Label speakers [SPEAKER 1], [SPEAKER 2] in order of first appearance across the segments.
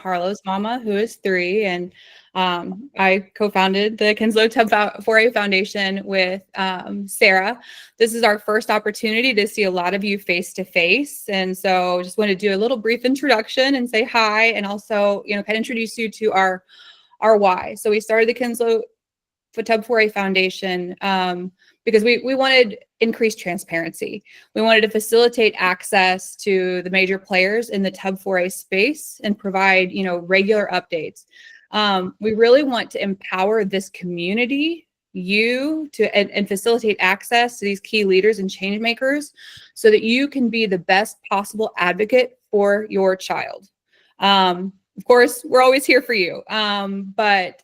[SPEAKER 1] Harlow's mama, who is 3, and I co-founded the Kinslow TUBB4A Foundation with Sarah. This is our first opportunity to see a lot of you face to face, and so just want to do a little brief introduction and say hi, and also, kind of introduce you to our why. So we started the Kinslow TUBB4A Foundation because we wanted increased transparency. We wanted to facilitate access to the major players in the TUBB4A space and provide, regular updates. We really want to empower this community, and facilitate access to these key leaders and change makers so that you can be the best possible advocate for your child. Of course, we're always here for you, but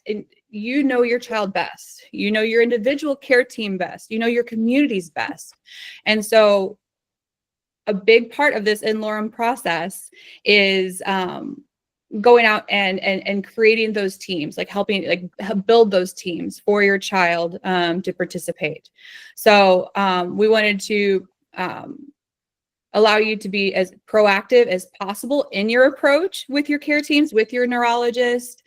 [SPEAKER 1] you know your child best. You know your individual care team best. You know your community's best. And so a big part of this n-Lorem process is going out and creating those teams, like helping build those teams for your child to participate. So we wanted to allow you to be as proactive as possible in your approach with your care teams, with your neurologist,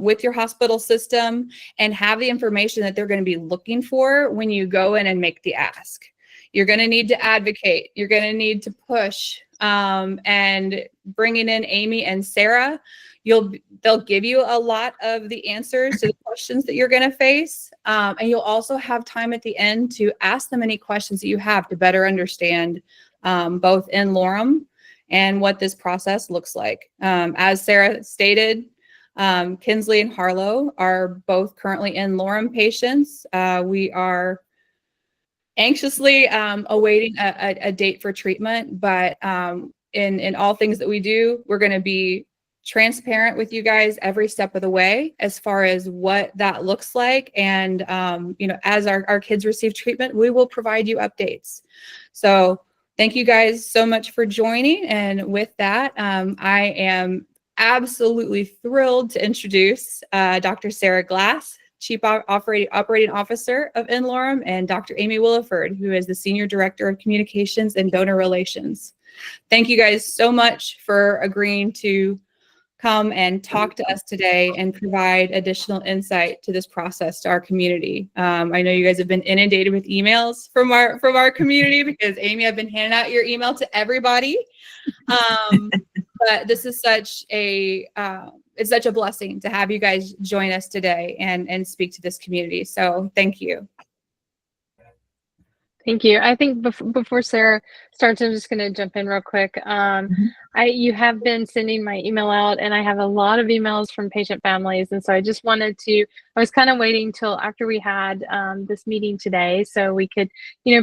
[SPEAKER 1] with your hospital system, and have the information that they're going to be looking for when you go in and make the ask. You're going to need to advocate. You're going to need to push, and bringing in Amy and Sarah, they'll give you a lot of the answers to the questions that you're going to face. And you'll also have time at the end to ask them any questions that you have to better understand both n-Lorem and what this process looks like. As Sarah stated, Kinsley and Harlow are both currently n-Lorem patients. We are anxiously awaiting a date for treatment, but in all things that we do, we're going to be transparent with you guys every step of the way as far as what that looks like. And as our kids receive treatment, we will provide you updates. So thank you guys so much for joining. And with that, I am absolutely thrilled to introduce Dr. Sarah Glass, Chief Operating Officer of n-Lorem, and Dr. Amy Williford, who is the Senior Director of Communications and Donor Relations. Thank you guys so much for agreeing to come and talk to us today and provide additional insight to this process to our community. I know you guys have been inundated with emails from our community because Amy, I've been handing out your email to everybody. But this is such a blessing to have you guys join us today and speak to this community. So thank you.
[SPEAKER 2] Thank you. I think before Sarah starts, I'm just going to jump in real quick. You have been sending my email out, and I have a lot of emails from patient families. And so I just wanted to, I was kind of waiting till after we had this meeting today so we could,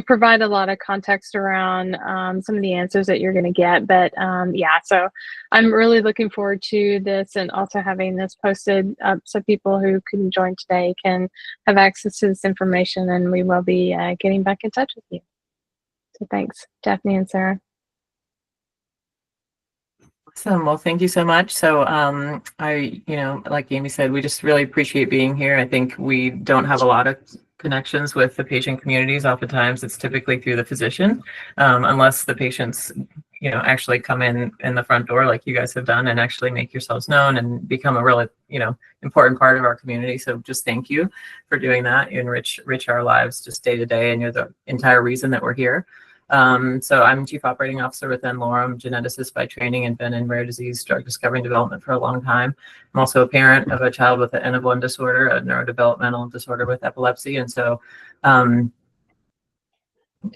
[SPEAKER 2] provide a lot of context around some of the answers that you're going to get. But yeah, so I'm really looking forward to this and also having this posted up so people who couldn't join today can have access to this information, and we will be getting back in touch with you. So thanks, Daphne and Sarah.
[SPEAKER 3] Awesome. Well, thank you so much. So like Amy said, we just really appreciate being here. I think we don't have a lot of connections with the patient communities. Oftentimes it's typically through the physician, unless the patients, actually come in the front door like you guys have done and actually make yourselves known and become a really, important part of our community. So just thank you for doing that. You enrich our lives just day to day, and you're the entire reason that we're here. So I'm Chief Operating Officer with n-Lorem, geneticist by training, and been in rare disease drug discovery and development for a long time. I'm also a parent of a child with an N of 1 disorder, a neurodevelopmental disorder with epilepsy. And so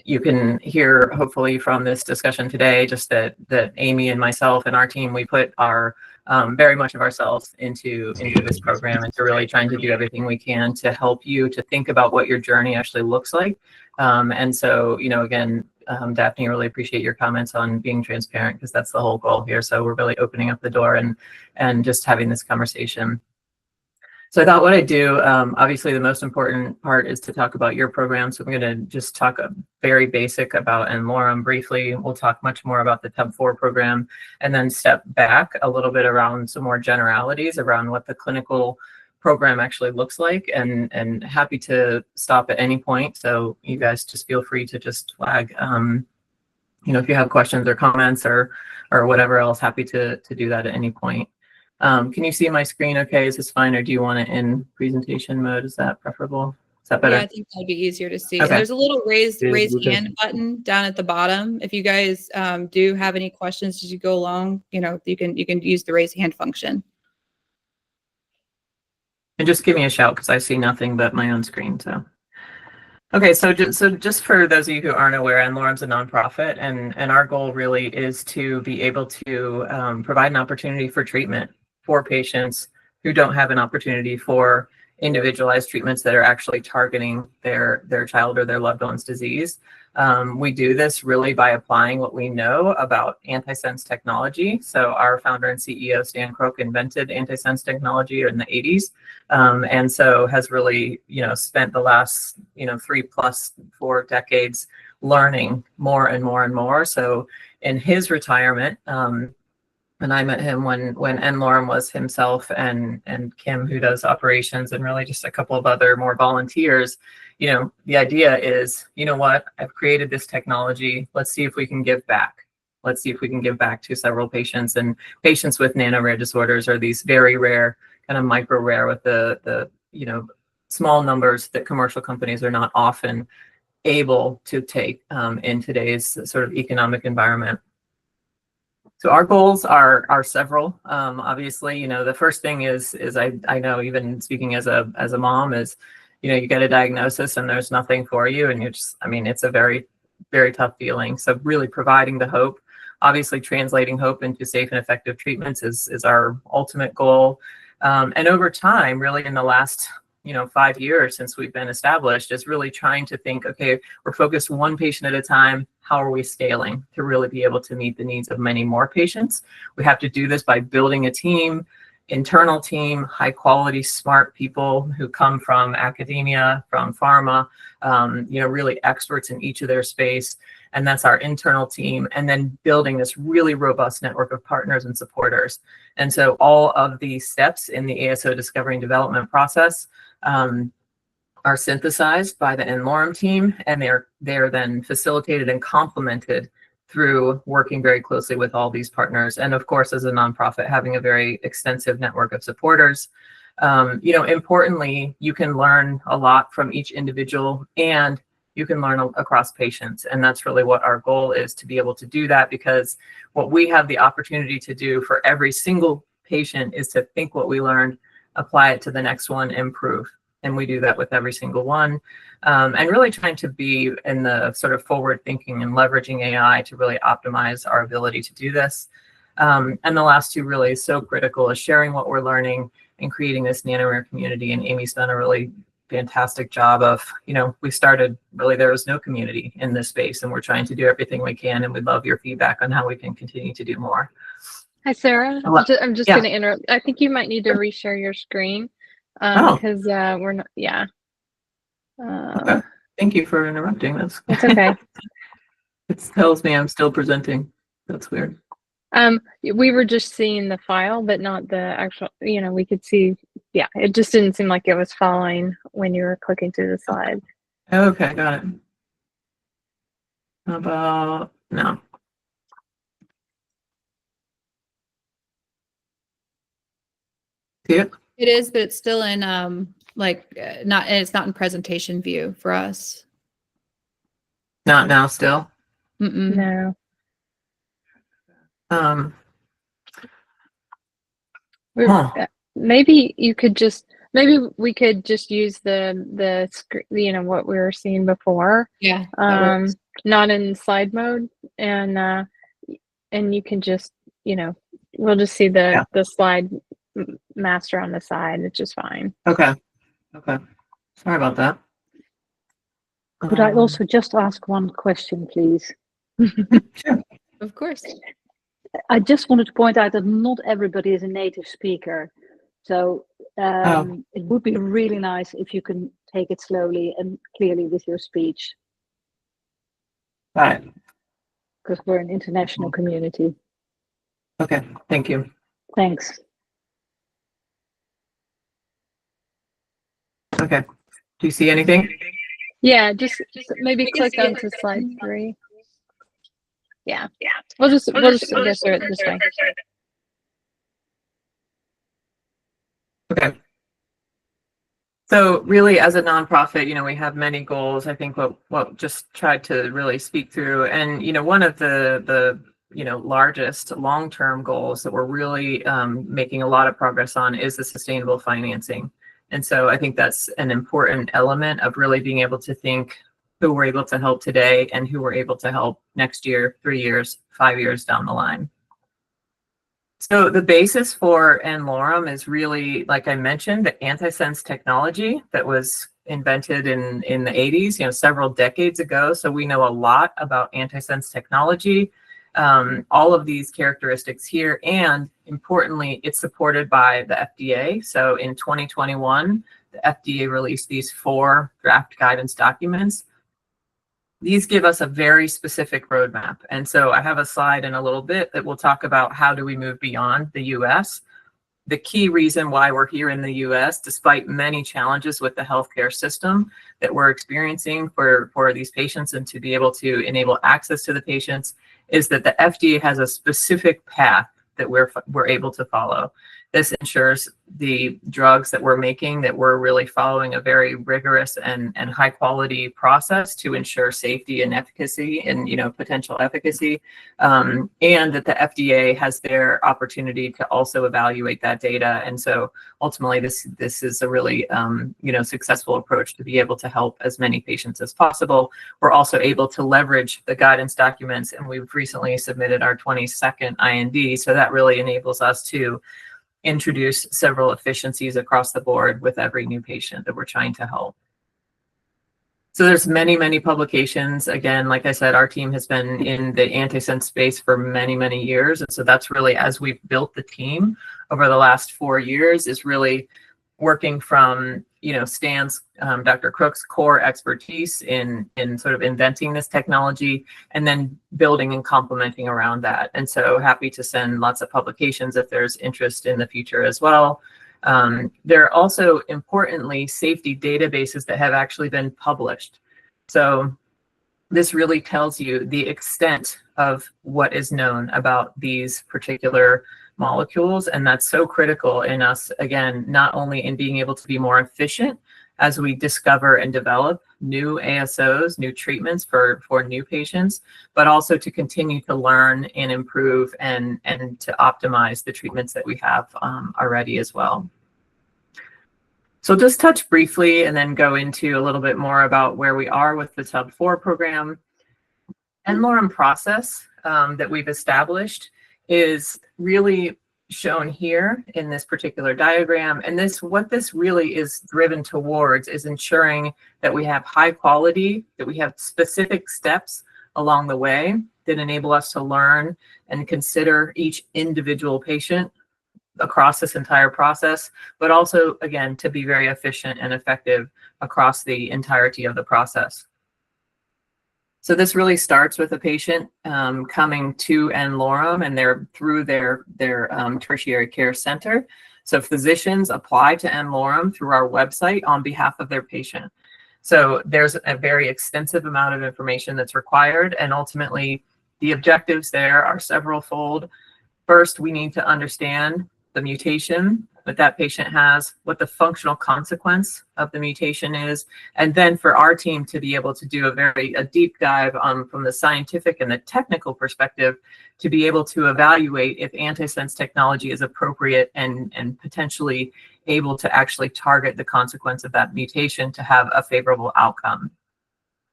[SPEAKER 3] you can hear, hopefully, from this discussion today, just that Amy and myself and our team, we put our very much of ourselves into this program, and to really trying to do everything we can to help you to think about what your journey actually looks like. And so, again, Daphne, really appreciate your comments on being transparent, because that's the whole goal here. So we're really opening up the door and just having this conversation. So I thought what I'd do, obviously the most important part is to talk about your program. So I'm going to just talk very basic about n-Lorem briefly. We'll talk much more about the TUBB4 program, and then step back a little bit around some more generalities around what the clinical program actually looks like, and happy to stop at any point. So you guys just feel free to just flag, if you have questions or comments or whatever else, happy to do that at any point. Can you see my screen okay? Is this fine, or do you want it in presentation mode? Is that preferable? Is that better?
[SPEAKER 1] Yeah, I think that'd be easier to see.
[SPEAKER 3] Okay.
[SPEAKER 1] And there's a little raise
[SPEAKER 4] Yeah, okay.
[SPEAKER 1] hand button down at the bottom. If you guys do have any questions as you go along, you know, you can use the raise hand function.
[SPEAKER 3] And just give me a shout because I see nothing but my own screen. So, okay, so just for those of you who aren't aware, n-Lorem's a nonprofit, and our goal really is to be able to provide an opportunity for treatment for patients who don't have an opportunity for individualized treatments that are actually targeting their child or their loved one's disease. We do this really by applying what we know about antisense technology. So our founder and CEO, Stan Krook, invented antisense technology in the 80s. And so has really, spent the last, 3+4 decades learning more and more and more. So in his retirement, and I met him when n-Lorem was himself and Kim, who does operations, and really just a couple of other more volunteers. The idea is, you know what, I've created this technology. Let's see if we can give back. Let's see if we can give back to several patients. And patients with nano-rare disorders are these very rare, kind of micro-rare with the small numbers that commercial companies are not often able to take in today's sort of economic environment. So our goals are several. Obviously, the first thing is I know, even speaking as a mom, is you get a diagnosis and there's nothing for you, and it's a very, very tough feeling. So really providing the hope, obviously translating hope into safe and effective treatments is our ultimate goal. And over time, really in the last 5 years since we've been established, is really trying to think, okay, we're focused one patient at a time. How are we scaling to really be able to meet the needs of many more patients? We have to do this by building a team, internal team, high quality, smart people who come from academia, from pharma, really experts in each of their space. And that's our internal team. And then building this really robust network of partners and supporters. And so all of the steps in the ASO discovery and development process are synthesized by the n-Lorem team, and they're then facilitated and complemented through working very closely with all these partners. And of course, as a nonprofit, having a very extensive network of supporters. Importantly, you can learn a lot from each individual, and you can learn across patients. And that's really what our goal is, to be able to do that, because what we have the opportunity to do for every single patient is to think what we learned, apply it to the next one, improve. And we do that with every single one. And really trying to be in the sort of forward thinking and leveraging AI to really optimize our ability to do this. And the last two really is so critical, is sharing what we're learning and creating this nano-rare community. And Amy's done a really fantastic job of, we started, really there was no community in this space, and we're trying to do everything we can, and we'd love your feedback on how we can continue to do more.
[SPEAKER 2] Hi, Sarah. I'm just going to interrupt. I think you might need to reshare your screen because we're not, yeah.
[SPEAKER 3] Okay. Thank you for interrupting this.
[SPEAKER 2] It's okay.
[SPEAKER 3] It tells me I'm still presenting. That's weird.
[SPEAKER 2] We were just seeing the file, but not the actual, we could see, yeah, it just didn't seem like it was following when you were clicking through the slide.
[SPEAKER 3] Okay, got it. How about no? See it?
[SPEAKER 1] It is, but it's still in it's not in presentation view for us.
[SPEAKER 3] Not now still?
[SPEAKER 2] No. Maybe you could just, maybe we could just use the screen, what we were seeing before.
[SPEAKER 1] Yeah.
[SPEAKER 2] Not in slide mode, and you can just, we'll just see the slide master on the side, which is fine.
[SPEAKER 3] Okay. Sorry about that.
[SPEAKER 5] Could I also just ask one question, please?
[SPEAKER 3] Sure.
[SPEAKER 1] Of course.
[SPEAKER 5] I just wanted to point out that not everybody is a native speaker. So it would be really nice if you can take it slowly and clearly with your speech.
[SPEAKER 3] Right.
[SPEAKER 5] Because we're an international community.
[SPEAKER 3] Okay, thank you.
[SPEAKER 5] Thanks.
[SPEAKER 3] Okay. Do you see anything?
[SPEAKER 2] Yeah, just maybe click onto slide 3. Yeah. We'll just go through it this way.
[SPEAKER 3] Okay. So really, as a nonprofit, we have many goals. I think what just tried to really speak through, and one of the largest long-term goals that we're really making a lot of progress on is the sustainable financing. And so I think that's an important element of really being able to think who we're able to help today and who we're able to help next year, 3 years, 5 years down the line. So the basis for n-Lorem is really, like I mentioned, the antisense technology that was invented in the 80s, several decades ago. So we know a lot about antisense technology, all of these characteristics here, and importantly, it's supported by the FDA. So in 2021, the FDA released these 4 draft guidance documents. These give us a very specific roadmap. And so I have a slide in a little bit that will talk about how do we move beyond the US. The key reason why we're here in the US, despite many challenges with the healthcare system that we're experiencing for these patients and to be able to enable access to the patients, is that the FDA has a specific path that we're able to follow. This ensures the drugs that we're making, that we're really following a very rigorous and high quality process to ensure safety and efficacy and potential efficacy, and that the FDA has their opportunity to also evaluate that data. And so ultimately, this is a really successful approach to be able to help as many patients as possible. We're also able to leverage the guidance documents, and we've recently submitted our 22nd IND, so that really enables us to introduce several efficiencies across the board with every new patient that we're trying to help. So there's many publications. Again, like I said, our team has been in the antisense space for many years. And so that's really, as we've built the team over the last 4 years, is really working from Stan's, Dr. Crook's core expertise in sort of inventing this technology, and then building and complementing around that. And so happy to send lots of publications if there's interest in the future as well. There are also, importantly, safety databases that have actually been published. So this really tells you the extent of what is known about these particular molecules, and that's so critical in us, again, not only in being able to be more efficient as we discover and develop new ASOs, new treatments for new patients, but also to continue to learn and improve and to optimize the treatments that we have already as well. So just touch briefly and then go into a little bit more about where we are with the TUBB4 program. n-Lorem process that we've established is really shown here in this particular diagram. And what this really is driven towards is ensuring that we have high quality, that we have specific steps along the way that enable us to learn and consider each individual patient across this entire process, but also, again, to be very efficient and effective across the entirety of the process. So this really starts with a patient coming to n-Lorem, and they're through their tertiary care center. So physicians apply to n-Lorem through our website on behalf of their patient. So there's a very extensive amount of information that's required, and ultimately the objectives there are several-fold. First, we need to understand the mutation that patient has, what the functional consequence of the mutation is, and then for our team to be able to do a deep dive from the scientific and the technical perspective to be able to evaluate if antisense technology is appropriate and potentially able to actually target the consequence of that mutation to have a favorable outcome.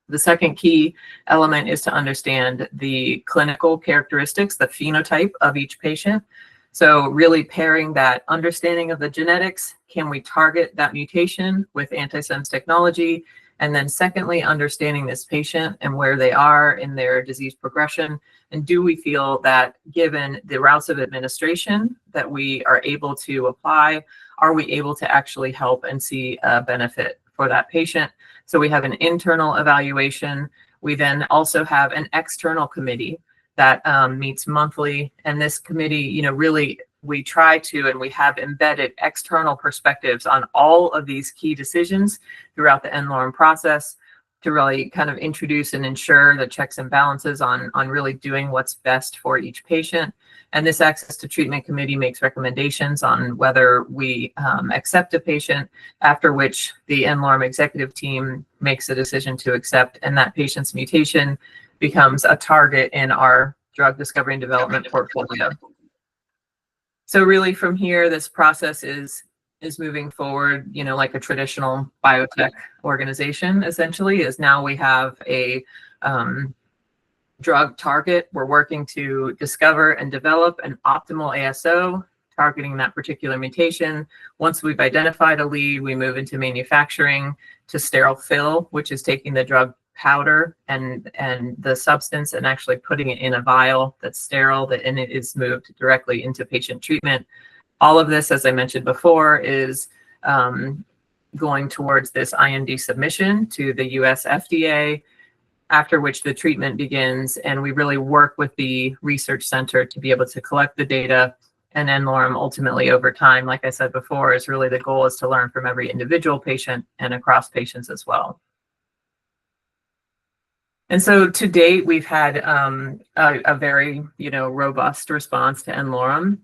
[SPEAKER 3] The second key element is to understand the clinical characteristics, the phenotype of each patient. So really pairing that understanding of the genetics, can we target that mutation with antisense technology? And then secondly, understanding this patient and where they are in their disease progression. And do we feel that given the routes of administration that we are able to apply, are we able to actually help and see a benefit for that patient? So we have an internal evaluation. We then also have an external committee that meets monthly. And this committee, really, we try to, and we have embedded external perspectives on all of these key decisions throughout the n-Lorem process to really kind of introduce and ensure the checks and balances on really doing what's best for each patient. And this access to treatment committee makes recommendations on whether we accept a patient, after which the n-Lorem executive team makes a decision to accept, and that patient's mutation becomes a target in our drug discovery and development portfolio. So really from here, this process is moving forward, you know, like a traditional biotech organization, essentially, is now we have a drug target. We're working to discover and develop an optimal ASO targeting that particular mutation. Once we've identified a lead, we move into manufacturing to sterile fill, which is taking the drug powder and the substance and actually putting it in a vial that's sterile, and it is moved directly into patient treatment. All of this, as I mentioned before, is going towards this IND submission to the US FDA, after which the treatment begins, and we really work with the research center to be able to collect the data. And n-Lorem ultimately over time, like I said before, is really the goal is to learn from every individual patient and across patients as well. And so to date, we've had a very, you know, robust response to n-Lorem.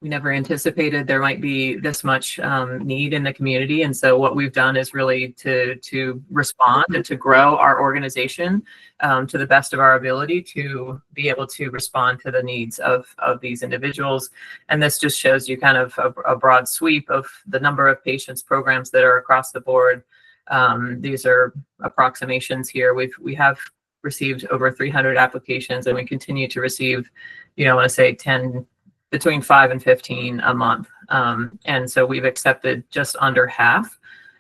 [SPEAKER 3] We never anticipated there might be this much need in the community. And so what we've done is really to respond and to grow our organization to the best of our ability to be able to respond to the needs of these individuals. And this just shows you kind of a broad sweep of the number of patients programs that are across the board. These are approximations here. We have received over 300 applications, and we continue to receive, you know, I want to say between 5 and 15 a month. And so we've accepted just under half.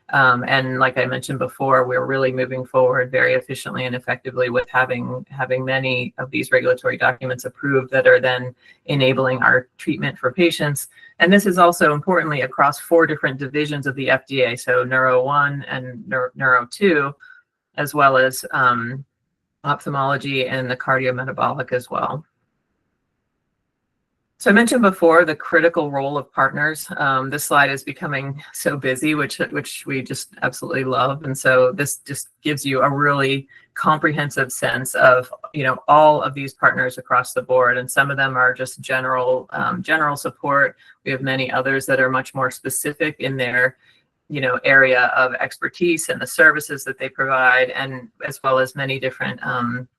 [SPEAKER 3] And like I mentioned before, we're really moving forward very efficiently and effectively with having many of these regulatory documents approved that are then enabling our treatment for patients. And this is also importantly across 4 different divisions of the FDA, so Neuro 1 and Neuro 2, as well as ophthalmology and the cardiometabolic as well. So I mentioned before the critical role of partners. This slide is becoming so busy, which we just absolutely love. And so this just gives you a really comprehensive sense of, you know, all of these partners across the board. And some of them are just general support. We have many others that are much more specific in their, you know, area of expertise and the services that they provide, and as well as many different,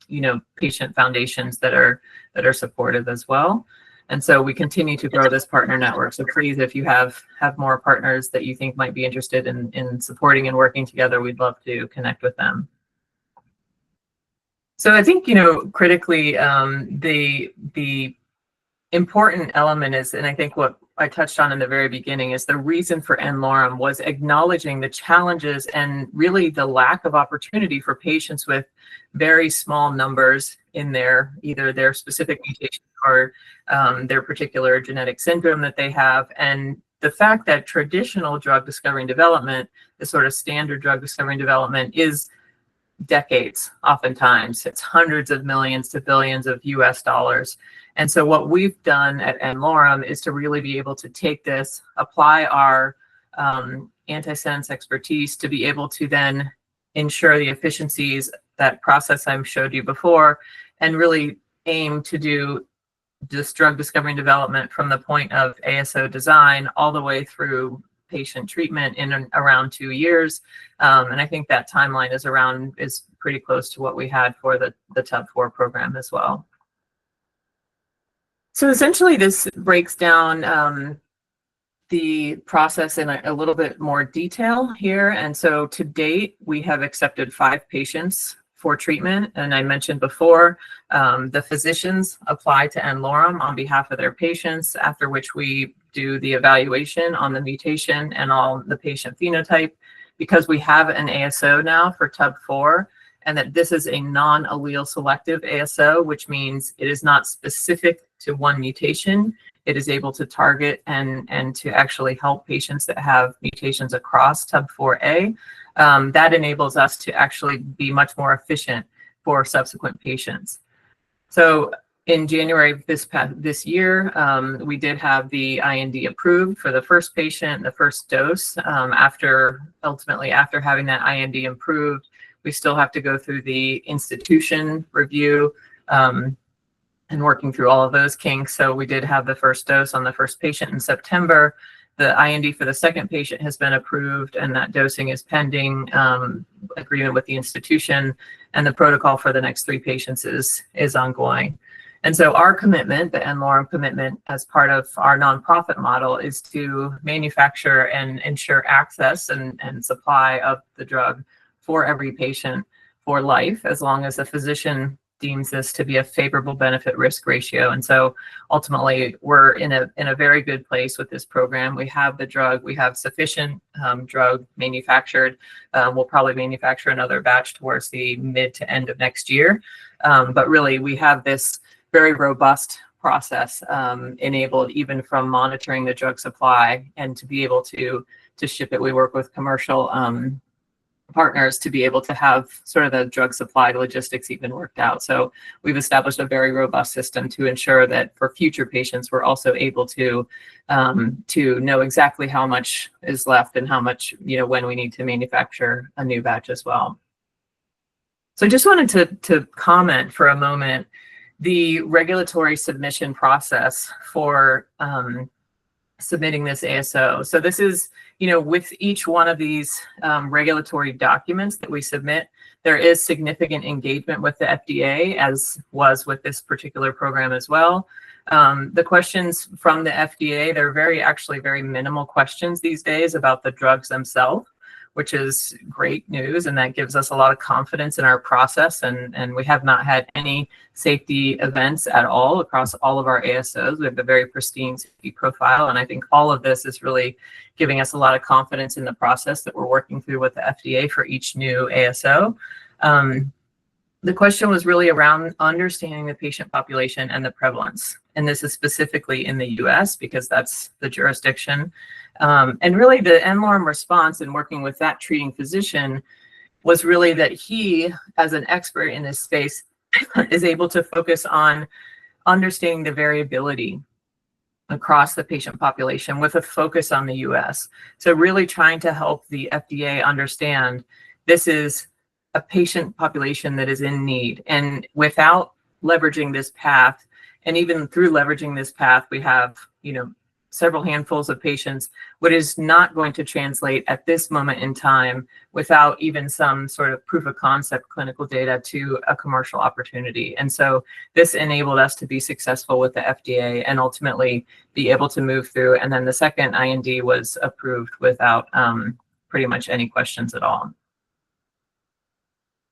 [SPEAKER 3] you know, patient foundations that are supportive as well. And so we continue to grow this partner network. So please, if you have more partners that you think might be interested in supporting and working together, we'd love to connect with them. So I think, you know, critically, the important element is, and I think what I touched on in the very beginning, is the reason for n-Lorem was acknowledging the challenges and really the lack of opportunity for patients with very small numbers in either their specific mutation or their particular genetic syndrome that they have. And the fact that traditional drug discovery and development, the sort of standard drug discovery and development, is decades. Oftentimes it's hundreds of millions to billions of US dollars. And so what we've done at n-Lorem is to really be able to take this, apply our antisense expertise to be able to then ensure the efficiencies, that process I showed you before, and really aim to do this drug discovery and development from the point of ASO design all the way through patient treatment in around 2 years. And I think that timeline is pretty close to what we had for the TUBB4 program as well. So essentially this breaks down the process in a little bit more detail here. And so to date, we have accepted 5 patients for treatment. And I mentioned before, the physicians apply to n-Lorem on behalf of their patients, after which we do the evaluation on the mutation and all the patient phenotype. Because we have an ASO now for TUBB4, and that this is a non-allele selective ASO, which means it is not specific to one mutation. It is able to target and to actually help patients that have mutations across TUBB4A. That enables us to actually be much more efficient for subsequent patients. So in January of this year, we did have the IND approved for the first patient, the first dose. Ultimately after having that IND approved, we still have to go through the institution review and working through all of those kinks. So we did have the first dose on the first patient in September. The IND for the second patient has been approved, and that dosing is pending agreement with the institution, and the protocol for the next 3 patients is ongoing. And so our commitment, the n-Lorem commitment as part of our nonprofit model, is to manufacture and ensure access and supply of the drug for every patient for life, as long as the physician deems this to be a favorable benefit risk ratio. And so ultimately we're in a very good place with this program. We have the drug, we have sufficient drug manufactured. We'll probably manufacture another batch towards the mid to end of next year. But really we have this very robust process enabled even from monitoring the drug supply, and to be able to ship it. We work with commercial partners to be able to have sort of the drug supply logistics even worked out. So we've established a very robust system to ensure that for future patients, we're also able to know exactly how much is left and how much, when we need to manufacture a new batch as well. So I just wanted to comment for a moment, the regulatory submission process for submitting this ASO. So this is, with each one of these regulatory documents that we submit, there is significant engagement with the FDA, as was with this particular program as well. The questions from the FDA, they're actually very minimal questions these days about the drugs themselves, which is great news, and that gives us a lot of confidence in our process. And we have not had any safety events at all across all of our ASOs. We have a very pristine safety profile, and I think all of this is really giving us a lot of confidence in the process that we're working through with the FDA for each new ASO. The question was really around understanding the patient population and the prevalence. And this is specifically in the US because that's the jurisdiction. And really the n-Lorem response in working with that treating physician was really that he, as an expert in this space, is able to focus on understanding the variability across the patient population with a focus on the US. So really trying to help the FDA understand this is a patient population that is in need. And without leveraging this path, and even through leveraging this path, we have, several handfuls of patients, what is not going to translate at this moment in time without even some sort of proof of concept clinical data to a commercial opportunity. And so this enabled us to be successful with the FDA and ultimately be able to move through. And then the second IND was approved without pretty much any questions at all.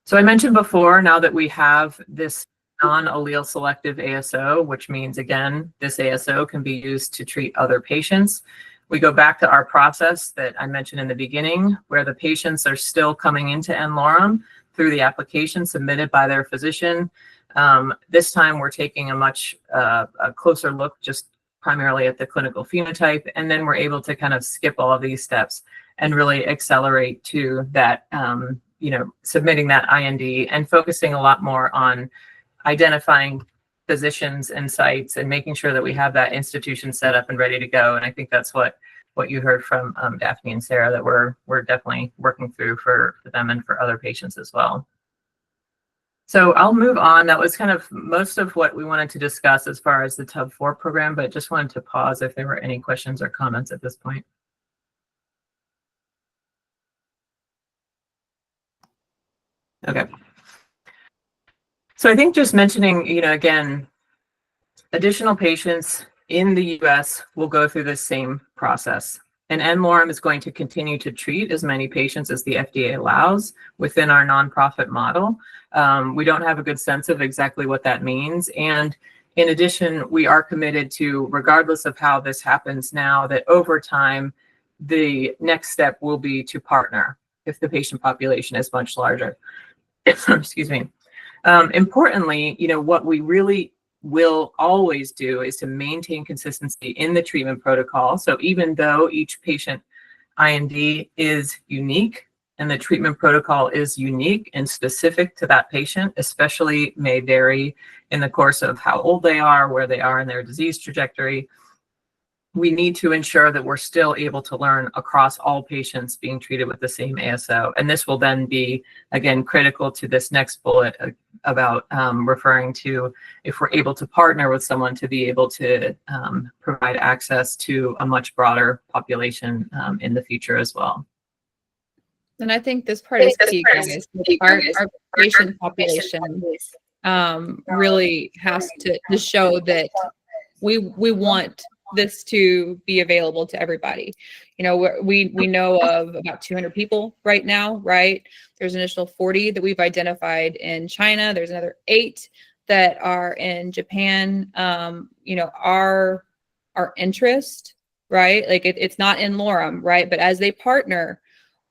[SPEAKER 3] So I mentioned before, now that we have this non-allele selective ASO, which means, again, this ASO can be used to treat other patients. We go back to our process that I mentioned in the beginning, where the patients are still coming into n-Lorem through the application submitted by their physician. This time we're taking a much closer look, just primarily at the clinical phenotype, and then we're able to kind of skip all of these steps and really accelerate to that, submitting that IND and focusing a lot more on identifying physicians and sites and making sure that we have that institution set up and ready to go. And I think that's what you heard from Daphne and Sarah, that we're definitely working through for them and for other patients as well. So I'll move on. That was kind of most of what we wanted to discuss as far as the TUBB4 program, but just wanted to pause if there were any questions or comments at this point. Okay. So I think just mentioning, again, additional patients in the US will go through the same process. And n-Lorem is going to continue to treat as many patients as the FDA allows within our nonprofit model. We don't have a good sense of exactly what that means. And in addition, we are committed to, regardless of how this happens now, that over time, the next step will be to partner if the patient population is much larger. Excuse me. Importantly, what we really will always do is to maintain consistency in the treatment protocol. So even though each patient IND is unique and the treatment protocol is unique and specific to that patient, especially may vary in the course of how old they are, where they are in their disease trajectory, we need to ensure that we're still able to learn across all patients being treated with the same ASO. And this will then be, again, critical to this next bullet about referring to if we're able to partner with someone to be able to provide access to a much broader population in the future as well.
[SPEAKER 1] And I think this part is key, guys. Our patient population really has to show that we want this to be available to everybody. You know, we know of about 200 people right now, right? There's an initial 40 that we've identified in China. There's another 8 that are in Japan. You know, our interest, right? Like it's not n-Lorem, right? But as they partner,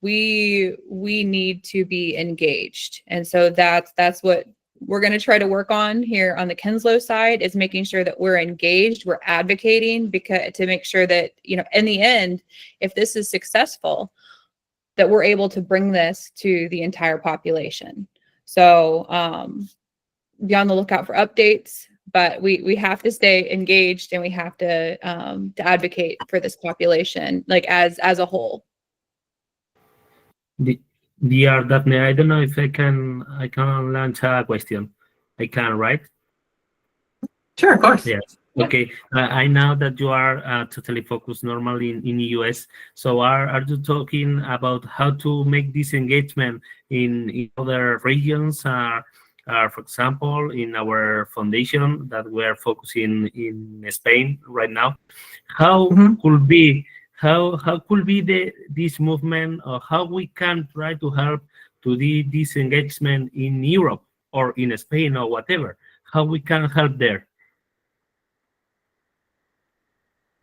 [SPEAKER 1] we need to be engaged. And so that's what we're going to try to work on here on the Kenslo side, is making sure that we're engaged, we're advocating, because to make sure that, you know, in the end, if this is successful, that we're able to bring this to the entire population. So be on the lookout for updates, but we have to stay engaged, and we have to advocate for this population, like as a whole.
[SPEAKER 4] Dear Daphne, I don't know if I can launch a question. I can, right?
[SPEAKER 3] Sure, of course.
[SPEAKER 4] Yes. Okay. I know that you are totally focused normally in the US. So are you talking about how to make this engagement in other regions? For example, in our foundation that we are focusing in Spain right now, how could be this movement, or how we can try to help to this engagement in Europe or in Spain or whatever? How we can help there?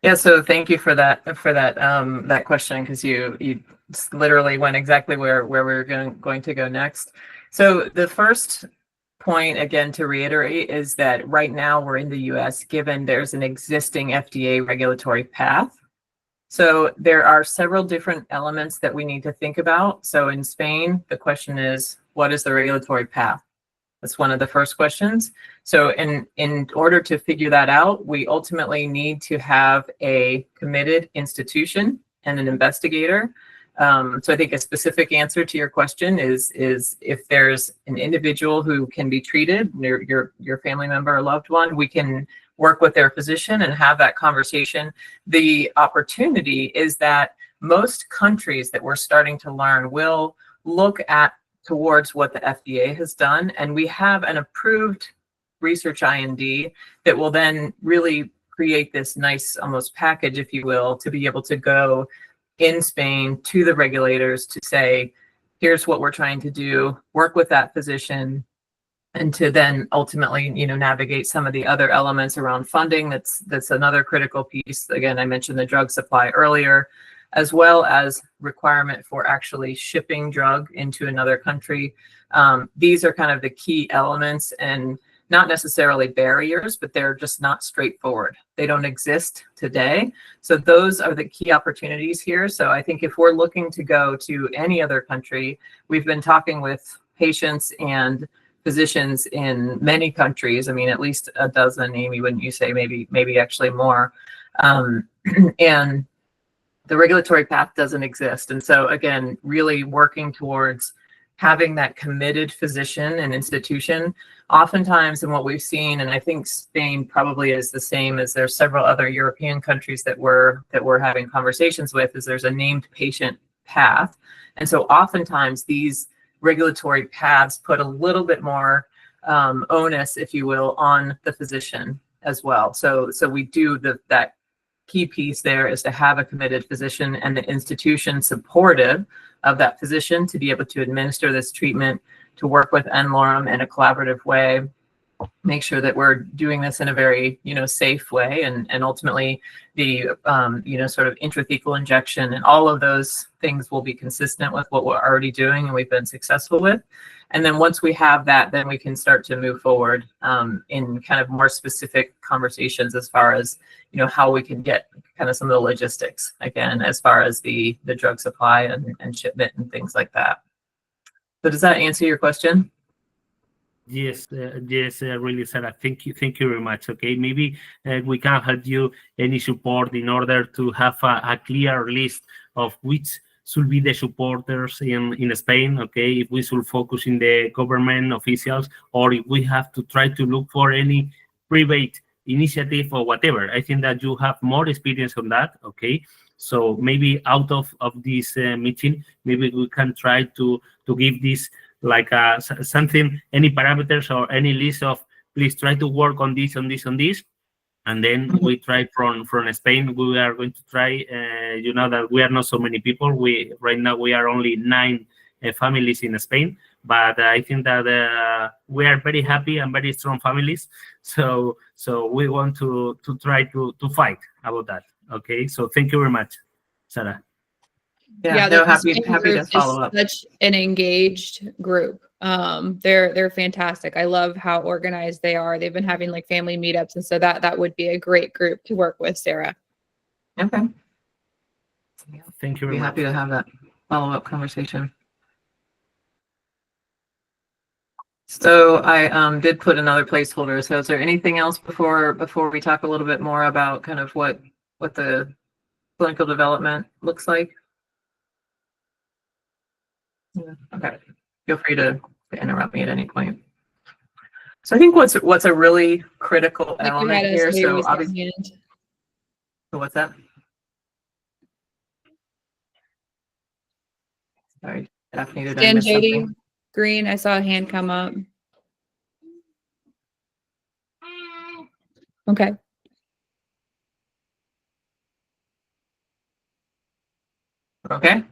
[SPEAKER 3] Yeah, so thank you for that that question, because you literally went exactly where we're going to go next. So the first point, again, to reiterate, is that right now we're in the US, given there's an existing FDA regulatory path. So there are several different elements that we need to think about. So in Spain, the question is, what is the regulatory path? That's one of the first questions. So in order to figure that out, we ultimately need to have a committed institution and an investigator. So I think a specific answer to your question is if there's an individual who can be treated, your family member or loved one, we can work with their physician and have that conversation. The opportunity is that most countries that we're starting to learn will look at towards what the FDA has done, and we have an approved research IND that will then really create this nice almost package, if you will, to be able to go in Spain to the regulators to say, here's what we're trying to do, work with that physician, and to then ultimately, you know, navigate some of the other elements around funding. That's another critical piece. Again, I mentioned the drug supply earlier, as well as requirement for actually shipping drug into another country. These are kind of the key elements, and not necessarily barriers, but they're just not straightforward. They don't exist today. So those are the key opportunities here. So I think if we're looking to go to any other country, we've been talking with patients and physicians in many countries. I mean, at least a dozen, Amy, wouldn't you say? Maybe actually more. And the regulatory path doesn't exist. And so again, really working towards having that committed physician and institution. Oftentimes, and what we've seen, and I think Spain probably is the same as there's several other European countries that we're having conversations with, is there's a named patient path. And so oftentimes these regulatory paths put a little bit more onus, if you will, on the physician as well. So we do that key piece there is to have a committed physician and the institution supportive of that physician to be able to administer this treatment, to work with n-Lorem in a collaborative way, make sure that we're doing this in a very, you know, safe way, and ultimately the, you know, sort of intrathecal injection and all of those things will be consistent with what we're already doing and we've been successful with. And then once we have that, then we can start to move forward in kind of more specific conversations as far as, you know, how we can get kind of some of the logistics, again, as far as the drug supply and shipment and things like that. So does that answer your question?
[SPEAKER 4] Yes, yes, really, Sarah. Thank you very much. Okay, maybe we can help you any support in order to have a clear list of which should be the supporters in Spain. Okay, if we should focus in the government officials, or if we have to try to look for any private initiative or whatever. I think that you have more experience on that. Okay, so maybe out of this meeting, maybe we can try to give this like something, any parameters or any list of please try to work on this, on this, on this, and then we try from Spain. We are going to try. You know that we are not so many people. We right now we are only 9 families in Spain, but I think that we are very happy and very strong families. So we want to try to fight about that. Okay. So thank you very much, Sarah.
[SPEAKER 3] Yeah,
[SPEAKER 1] the
[SPEAKER 3] no, happy
[SPEAKER 1] Spain
[SPEAKER 3] to
[SPEAKER 1] group
[SPEAKER 3] follow
[SPEAKER 1] is
[SPEAKER 3] up.
[SPEAKER 1] such an engaged group. They're fantastic. I love how organized they are. They've been having like family meetups, and so that would be a great group to work with, Sarah.
[SPEAKER 3] Okay.
[SPEAKER 4] Thank you
[SPEAKER 3] Be
[SPEAKER 4] very much.
[SPEAKER 3] happy to have that follow-up conversation. So I did put another placeholder. So is there anything else before we talk a little bit more about kind of what the clinical development looks like? Yeah. Okay. Feel free to interrupt me at any point. So I think what's a really critical
[SPEAKER 1] Like you
[SPEAKER 3] element
[SPEAKER 1] had
[SPEAKER 3] here.
[SPEAKER 1] us
[SPEAKER 3] So
[SPEAKER 1] raise
[SPEAKER 3] obviously,
[SPEAKER 1] your hand.
[SPEAKER 3] so what's that? Sorry, Daphne, did I
[SPEAKER 1] Dan
[SPEAKER 3] miss
[SPEAKER 1] JD
[SPEAKER 3] something?
[SPEAKER 1] Green, I saw a hand come up. Okay.
[SPEAKER 3] Okay.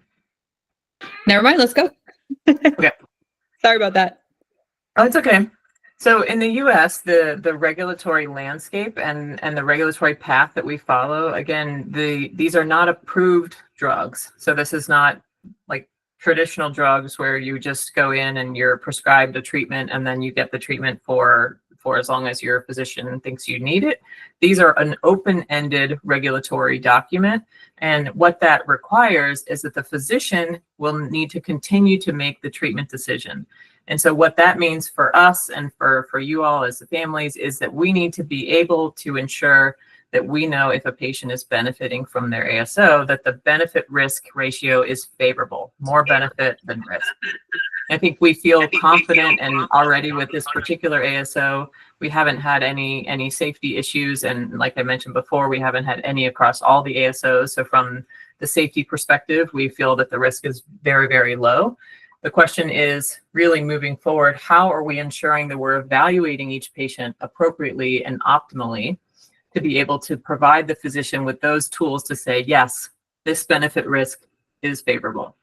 [SPEAKER 1] Never mind. Let's go.
[SPEAKER 3] Okay.
[SPEAKER 1] Sorry about that.
[SPEAKER 3] Oh, it's okay. So in the US, the regulatory landscape and the regulatory path that we follow, again, these are not approved drugs. So this is not like traditional drugs where you just go in and you're prescribed a treatment and then you get the treatment for as long as your physician thinks you need it. These are an open-ended regulatory document. And what that requires is that the physician will need to continue to make the treatment decision. And so what that means for us and for you all as the families is that we need to be able to ensure that we know if a patient is benefiting from their ASO, that the benefit risk ratio is favorable, more benefit than risk. I think we feel confident, and already with this particular ASO, we haven't had any safety issues. And like I mentioned before, we haven't had any across all the ASOs. So from the safety perspective, we feel that the risk is very, very low. The question is really moving forward, how are we ensuring that we're evaluating each patient appropriately and optimally to be able to provide the physician with those tools to say, yes, this benefit risk is favorable.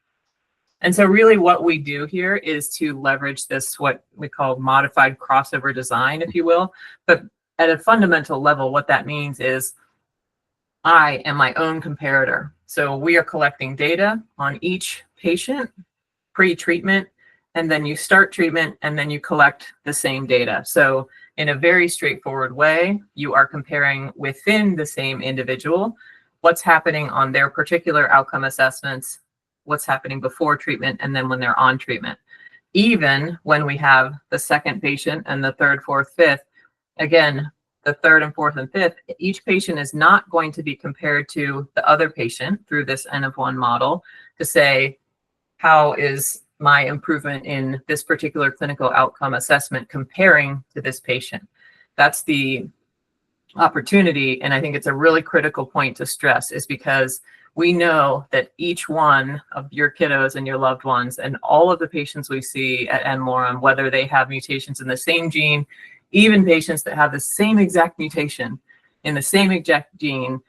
[SPEAKER 3] And so really what we do here is to leverage this, what we call modified crossover design, if you will. But at a fundamental level, what that means is I am my own comparator. So we are collecting data on each patient pre-treatment, and then you start treatment, and then you collect the same data. So in a very straightforward way, you are comparing within the same individual what's happening on their particular outcome assessments, what's happening before treatment, and then when they're on treatment. Even when we have the second patient and the third, fourth, fifth, again, the third and fourth and fifth, each patient is not going to be compared to the other patient through this N of 1 model to say, how is my improvement in this particular clinical outcome assessment comparing to this patient? That's the opportunity. And I think it's a really critical point to stress, is because we know that each one of your kiddos and your loved ones and all of the patients we see at n-Lorem, whether they have mutations in the same gene, even patients that have the same exact mutation in the same exact gene,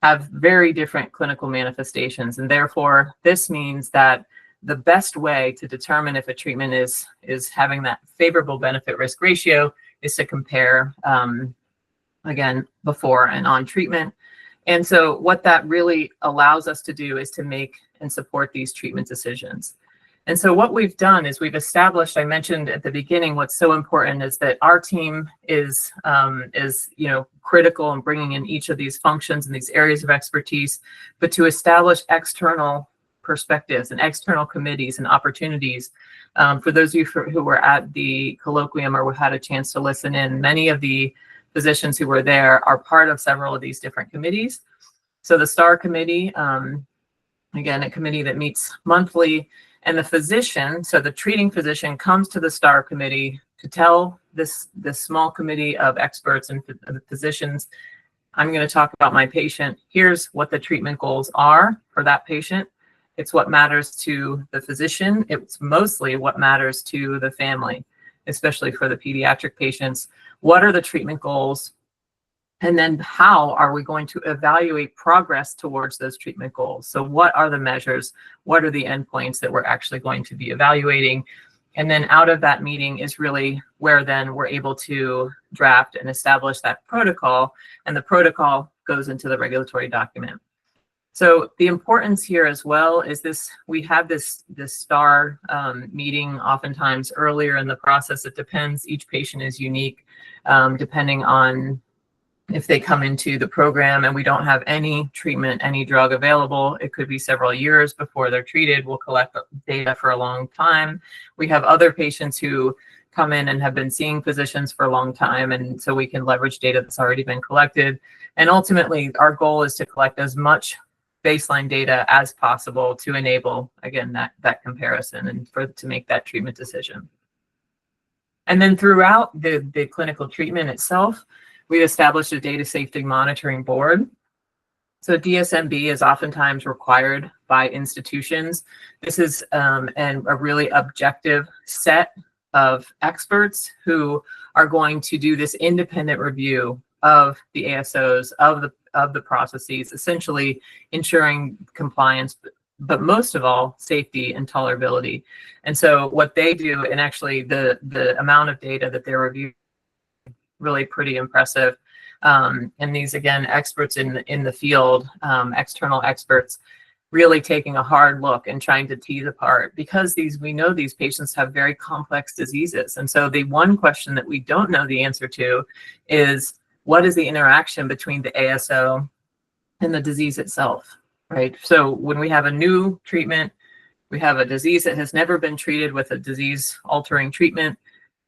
[SPEAKER 3] have very different clinical manifestations. And therefore, this means that the best way to determine if a treatment is having that favorable benefit risk ratio is to compare, again, before and on treatment. And so what that really allows us to do is to make and support these treatment decisions. And so what we've done is we've established, I mentioned at the beginning, what's so important is that our team is critical in bringing in each of these functions and these areas of expertise, but to establish external perspectives and external committees and opportunities. For those of you who were at the colloquium or had a chance to listen in, many of the physicians who were there are part of several of these different committees. So the STAR committee, again, a committee that meets monthly, and the physician, so the treating physician, comes to the STAR committee to tell this small committee of experts and physicians, I'm going to talk about my patient. Here's what the treatment goals are for that patient. It's what matters to the physician. It's mostly what matters to the family, especially for the pediatric patients. What are the treatment goals? And then how are we going to evaluate progress towards those treatment goals? So what are the measures? What are the endpoints that we're actually going to be evaluating? And then out of that meeting is really where then we're able to draft and establish that protocol, and the protocol goes into the regulatory document. So the importance here as well is this, we have this STAR meeting oftentimes earlier in the process. It depends, each patient is unique, depending on if they come into the program and we don't have any treatment, any drug available. It could be several years before they're treated. We'll collect data for a long time. We have other patients who come in and have been seeing physicians for a long time, and so we can leverage data that's already been collected. And ultimately, our goal is to collect as much baseline data as possible to enable, again, that comparison and to make that treatment decision. And then throughout the clinical treatment itself, we established a data safety monitoring board. So DSMB is oftentimes required by institutions. This is a really objective set of experts who are going to do this independent review of the ASOs, of the processes, essentially ensuring compliance, but most of all, safety and tolerability. And so what they do, and actually the amount of data that they're reviewing, really pretty impressive. And these, again, experts in the field, external experts, really taking a hard look and trying to tease apart, because we know these patients have very complex diseases. And so the one question that we don't know the answer to is, what is the interaction between the ASO and the disease itself, right? So when we have a new treatment, we have a disease that has never been treated with a disease-altering treatment,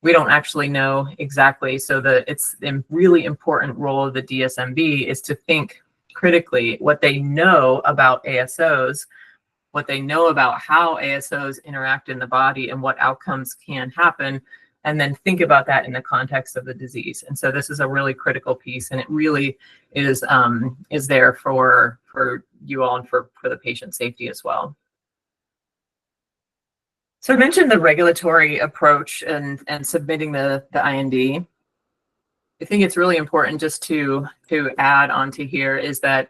[SPEAKER 3] we don't actually know exactly. So it's a really important role of the DSMB is to think critically what they know about ASOs, what they know about how ASOs interact in the body and what outcomes can happen, and then think about that in the context of the disease. And so this is a really critical piece, and it really is there for you all and for the patient safety as well. So I mentioned the regulatory approach and submitting the IND. I think it's really important just to add onto here is that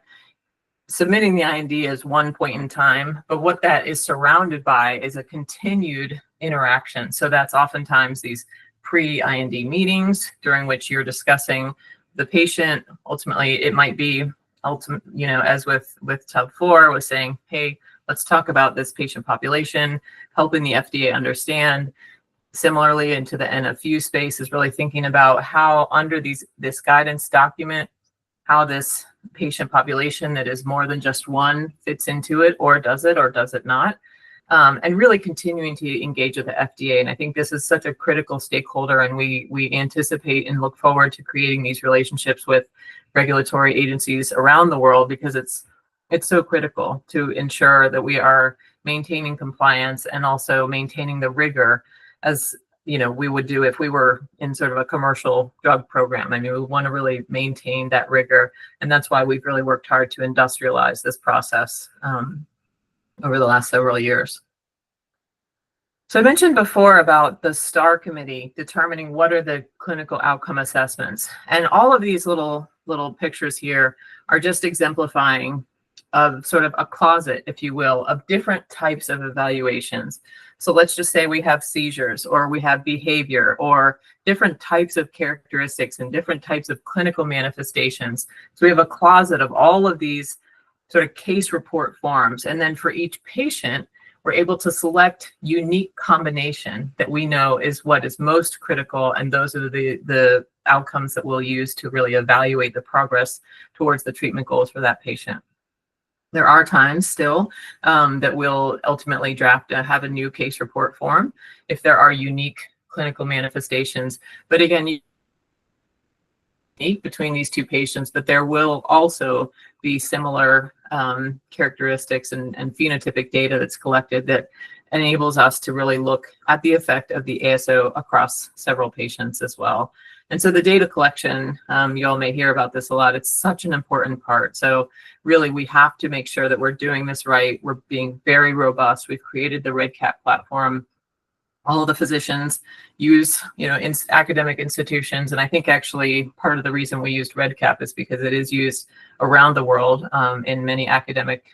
[SPEAKER 3] submitting the IND is one point in time, but what that is surrounded by is a continued interaction. So that's oftentimes these pre-IND meetings during which you're discussing the patient. Ultimately, it might be, as with TUBB4 was saying, hey, let's talk about this patient population, helping the FDA understand. Similarly, into the NFU space is really thinking about how under this guidance document, how this patient population that is more than just one fits into it, or does it not, and really continuing to engage with the FDA. And I think this is such a critical stakeholder, and we anticipate and look forward to creating these relationships with regulatory agencies around the world, because it's so critical to ensure that we are maintaining compliance and also maintaining the rigor as we would do if we were in sort of a commercial drug program. I mean, we want to really maintain that rigor, and that's why we've really worked hard to industrialize this process over the last several years. So I mentioned before about the STAR committee determining what are the clinical outcome assessments, and all of these little pictures here are just exemplifying of sort of a closet, if you will, of different types of evaluations. So let's just say we have seizures, or we have behavior, or different types of characteristics and different types of clinical manifestations. So we have a closet of all of these sort of case report forms. And then for each patient, we're able to select unique combination that we know is what is most critical. And those are the outcomes that we'll use to really evaluate the progress towards the treatment goals for that patient. There are times still that we'll ultimately draft have a new case report form if there are unique clinical manifestations. But again, unique between these two patients, but there will also be similar characteristics and phenotypic data that's collected that enables us to really look at the effect of the ASO across several patients as well. And so the data collection, you all may hear about this a lot, it's such an important part. So really we have to make sure that we're doing this right. We're being very robust. We've created the REDCap platform. All of the physicians use, in academic institutions. And I think actually part of the reason we used REDCap is because it is used around the world in many academic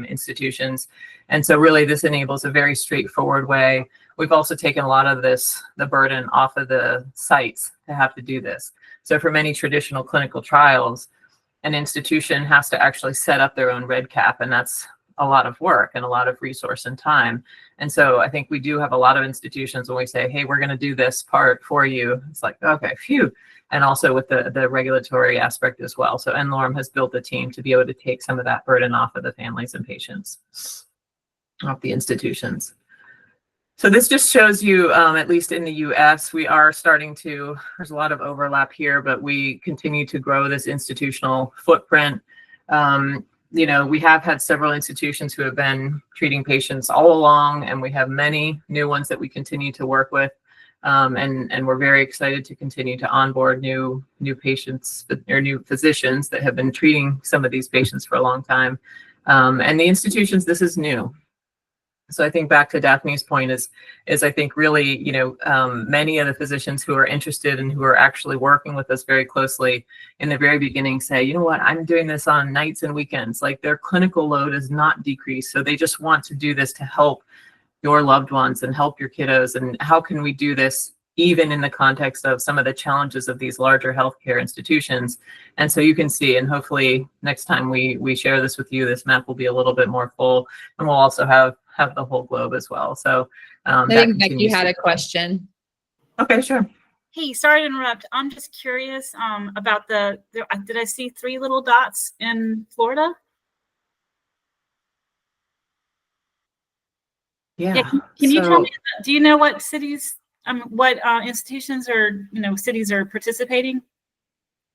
[SPEAKER 3] institutions. And so really this enables a very straightforward way. We've also taken a lot of the burden off of the sites to have to do this. So for many traditional clinical trials, an institution has to actually set up their own REDCap, and that's a lot of work and a lot of resource and time. And so I think we do have a lot of institutions when we say, hey, we're going to do this part for you. It's like, okay, phew. And also with the regulatory aspect as well. So n-Lorem has built a team to be able to take some of that burden off of the families and patients, off the institutions. So this just shows you, at least in the US, we are starting to, there's a lot of overlap here, but we continue to grow this institutional footprint. We have had several institutions who have been treating patients all along, and we have many new ones that we continue to work with. And we're very excited to continue to onboard new patients or new physicians that have been treating some of these patients for a long time. And the institutions, this is new. So I think back to Daphne's point is I think really, many of the physicians who are interested and who are actually working with us very closely in the very beginning say, you know what, I'm doing this on nights and weekends. Like their clinical load is not decreased. So they just want to do this to help your loved ones and help your kiddos. And how can we do this even in the context of some of the challenges of these larger healthcare institutions? And so you can see, and hopefully next time we share this with you, this map will be a little bit more full, and we'll also have the whole globe as well. So
[SPEAKER 1] I think Becky had a question.
[SPEAKER 3] Okay, sure.
[SPEAKER 6] Hey, sorry to interrupt. I'm just curious about did I see 3 little dots in Florida?
[SPEAKER 3] Yeah.
[SPEAKER 6] Can you tell me, do you know what cities, what institutions or cities are participating?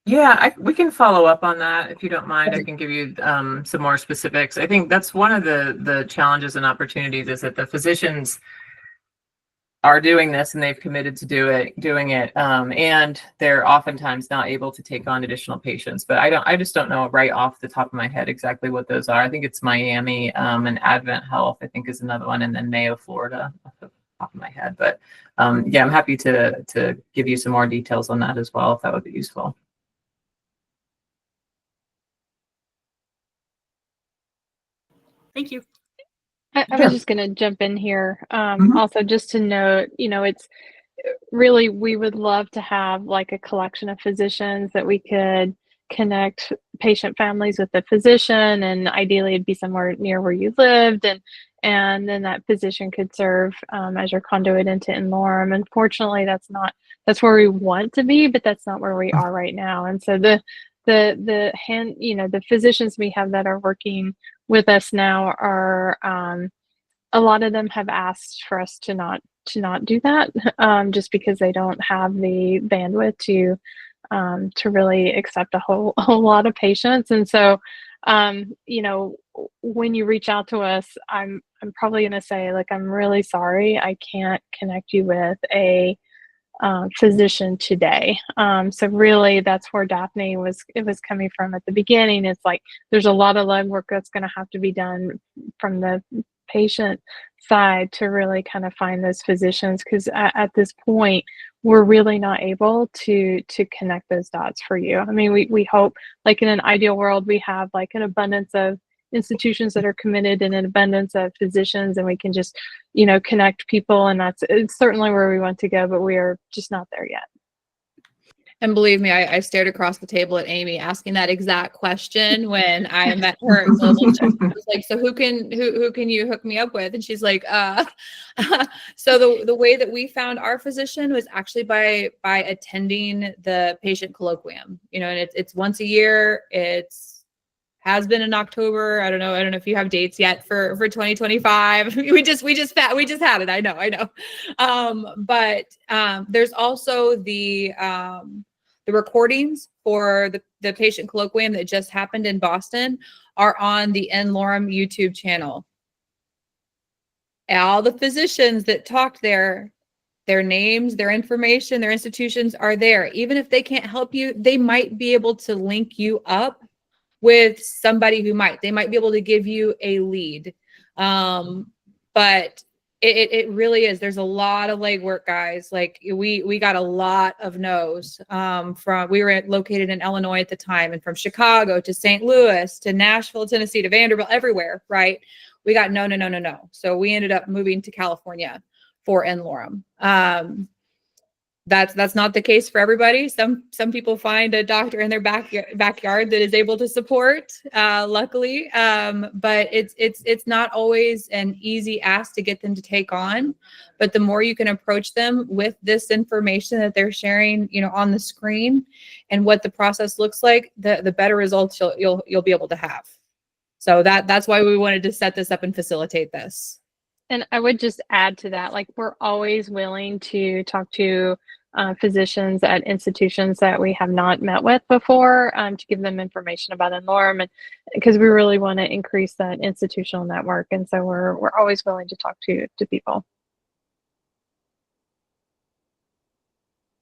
[SPEAKER 3] Yeah, we can follow up on that if you don't mind. I can give you some more specifics. I think that's one of the challenges and opportunities is that the physicians are doing this and they've committed to doing it, and they're oftentimes not able to take on additional patients. But I just don't know right off the top of my head exactly what those are. I think it's Miami and Advent Health, I think, is another one, and then Mayo, Florida, off the top of my head. But yeah, I'm happy to give you some more details on that as well if that would be useful.
[SPEAKER 6] Thank you.
[SPEAKER 2] I was just going to jump in here. Also, just to note, it's really, we would love to have like a collection of physicians that we could connect patient families with the physician, and ideally it'd be somewhere near where you lived, and then that physician could serve as your conduit into n-Lorem. Unfortunately, that's where we want to be, but that's not where we are right now. And so the physicians we have that are working with us now are a lot of them have asked for us to not do that, just because they don't have the bandwidth to really accept a whole lot of patients. And so when you reach out to us, I'm probably going to say, like, I'm really sorry I can't connect you with a physician today. So really that's where Daphne was coming from at the beginning. It's like there's a lot of legwork that's going to have to be done from the patient side to really kind of find those physicians, because at this point we're really not able to connect those dots for you. I mean, we hope, like, in an ideal world we have like an abundance of institutions that are committed and an abundance of physicians, and we can just connect people, and it's certainly where we want to go, but we are just not there yet.
[SPEAKER 1] And believe me, I stared across the table at Amy asking that exact question when I met her at Global Check. I was like, so who can you hook me up with? And she's like, so the way that we found our physician was actually by attending the patient colloquium, and it's once a year. It's has been in October. I don't know if you have dates yet for 2025. we just had it. I know. But there's also the recordings for the patient colloquium that just happened in Boston are on the n-Lorem YouTube channel. All the physicians that talked there, their names, their information, their institutions are there. Even if they can't help you, they might be able to link you up with somebody who they might be able to give you a lead. But it really is. There's a lot of legwork, guys. Like we got a lot of no's we were located in Illinois at the time, and from Chicago to St. Louis to Nashville, Tennessee to Vanderbilt, everywhere, right? We got no. So we ended up moving to California for n-Lorem. That's not the case for everybody. Some people find a doctor in their backyard that is able to support, luckily. But it's not always an easy ask to get them to take on. But the more you can approach them with this information that they're sharing, on the screen and what the process looks like, the better results you'll be able to have. So that's why we wanted to set this up and facilitate this.
[SPEAKER 2] And I would just add to that, like, we're always willing to talk to physicians at institutions that we have not met with before, to give them information about n-Lorem, and because we really want to increase that institutional network. And so we're always willing to talk to people.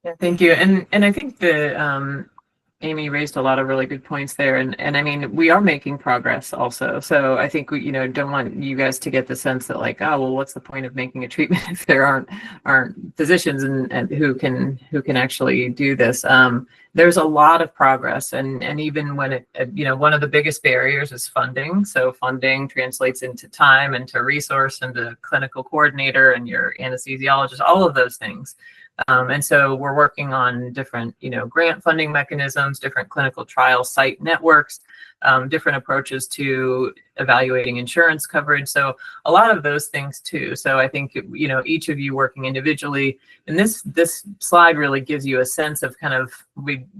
[SPEAKER 3] Yeah, thank you. And I think Amy raised a lot of really good points there. And I mean, we are making progress also. So I think we, don't want you guys to get the sense that like, oh, well, what's the point of making a treatment if there aren't physicians and who can actually do this. There's a lot of progress. And even when one of the biggest barriers is funding. So funding translates into time, into resource, into clinical coordinator and your anesthesiologist, all of those things. And so we're working on different, grant funding mechanisms, different clinical trial site networks, different approaches to evaluating insurance coverage. So a lot of those things too. So I think, each of you working individually, and this slide really gives you a sense of kind of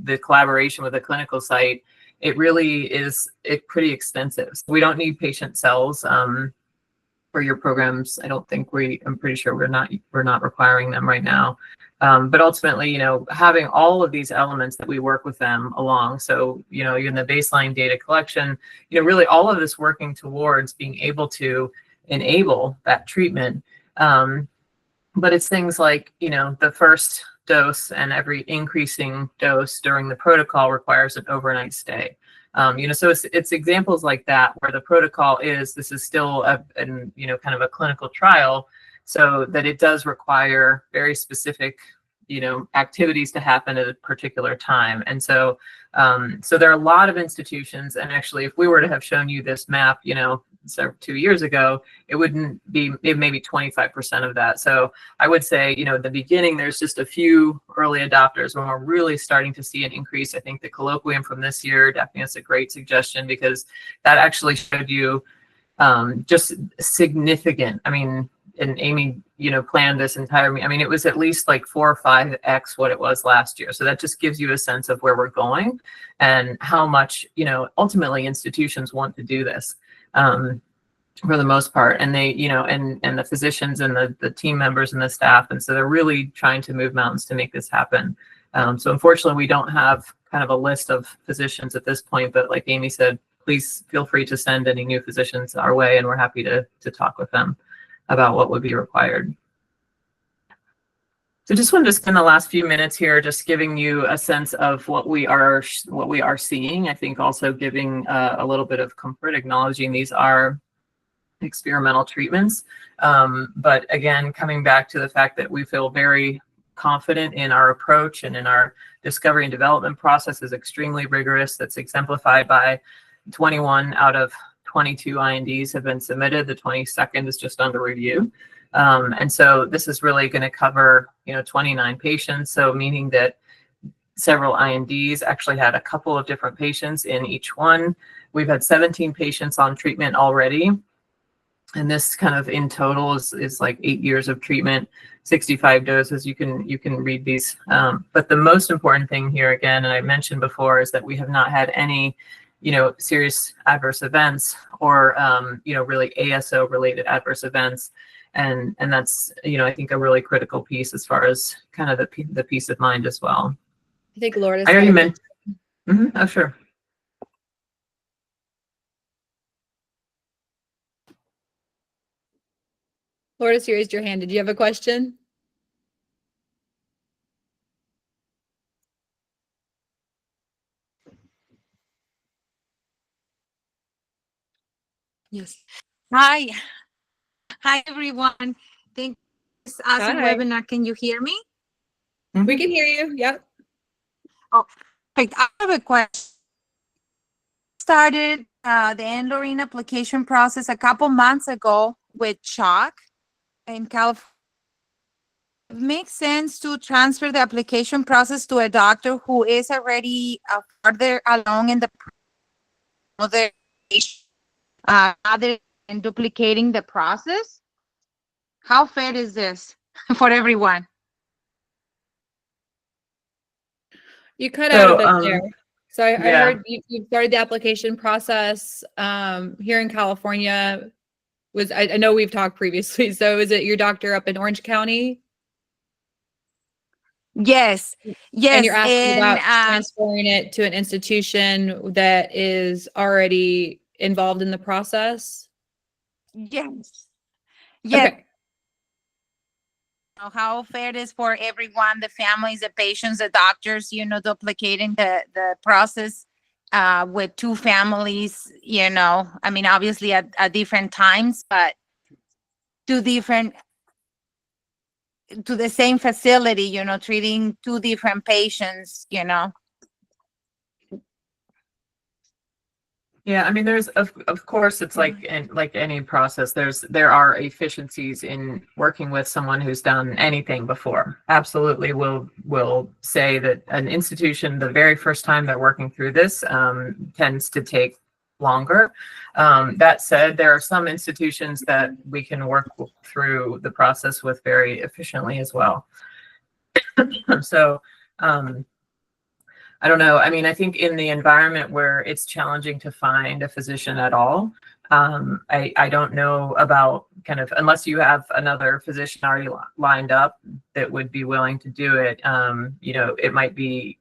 [SPEAKER 3] the collaboration with a clinical site. It really is pretty extensive. So we don't need patient cells. For your programs, I don't think I'm pretty sure we're not requiring them right now. But ultimately, having all of these elements that we work with them along. So, in the baseline data collection, really all of this working towards being able to enable that treatment. But it's things like, the first dose and every increasing dose during the protocol requires an overnight stay. So it's examples like that where the protocol this is still kind of a clinical trial, so that it does require very specific, activities to happen at a particular time. And so there are a lot of institutions, and actually, if we were to have shown you this map, 2 years ago, it wouldn't be maybe 25% of that. So I would say, at the beginning, there's just a few early adopters. When we're really starting to see an increase, I think the colloquium from this year, Daphne, is a great suggestion, because that actually showed you just significant. I mean, and Amy, planned this entire, it was at least like 4 or 5x what it was last year. So that just gives you a sense of where we're going and how much, ultimately institutions want to do this. For the most part, and they, and the physicians and the team members and the staff. And so they're really trying to move mountains to make this happen. So unfortunately, we don't have kind of a list of physicians at this point, but like Amy said, please feel free to send any new physicians our way, and we're happy to talk with them about what would be required. So just wanted to spend the last few minutes here just giving you a sense of what we are seeing. I think also giving a little bit of comfort, acknowledging these are experimental treatments. But again, coming back to the fact that we feel very confident in our approach and in our discovery and development process is extremely rigorous. That's exemplified by 21 out of 22 INDs have been submitted. The 22nd is just under review. And so this is really going to cover, 29 patients. So meaning that several INDs actually had a couple of different patients in each one. We've had 17 patients on treatment already. And this kind of in total is like 8 years of treatment, 65 doses. You can read these. But the most important thing here, again, and I mentioned before, is that we have not had any serious adverse events or, really ASO related adverse events. And that's, I think a really critical piece as far as kind of the peace of mind as well.
[SPEAKER 1] I think Lourdes.
[SPEAKER 3] I already mentioned. Oh, sure.
[SPEAKER 1] Lourdes, you raised your hand. Did you have a question?
[SPEAKER 7] Yes. Hi. Hi, everyone. Thank you for this awesome
[SPEAKER 1] Hi.
[SPEAKER 7] webinar. Can you hear me?
[SPEAKER 1] We can hear you. Yep.
[SPEAKER 7] Oh, perfect. I have a question. Started the n-Lorem application process a couple months ago with CHOC in California. It makes sense to transfer the application process to a doctor who is already further along in the other rather than duplicating the process. How fair is this for everyone?
[SPEAKER 1] You cut out a bit
[SPEAKER 3] So,
[SPEAKER 1] there. So I
[SPEAKER 3] yeah.
[SPEAKER 1] heard you started the application process here in California. I know we've talked previously. So is it your doctor up in Orange County?
[SPEAKER 7] Yes. Yes.
[SPEAKER 1] And you're asking
[SPEAKER 7] and,
[SPEAKER 1] about transferring it to an institution that is already involved in the process?
[SPEAKER 7] Yes. Yes.
[SPEAKER 1] Okay.
[SPEAKER 7] How fair it is for everyone, the families, the patients, the doctors, duplicating the process with two families, I mean, obviously at different times, but to the same facility, treating two different patients.
[SPEAKER 3] Yeah, I mean, there's of course it's like any process. There are efficiencies in working with someone who's done anything before. Absolutely, will say that an institution the very first time they're working through this tends to take longer. That said, there are some institutions that we can work through the process with very efficiently as well. So. I don't know. I mean, I think in the environment where it's challenging to find a physician at all, I don't know about kind of, unless you have another physician already lined up that would be willing to do it. It might be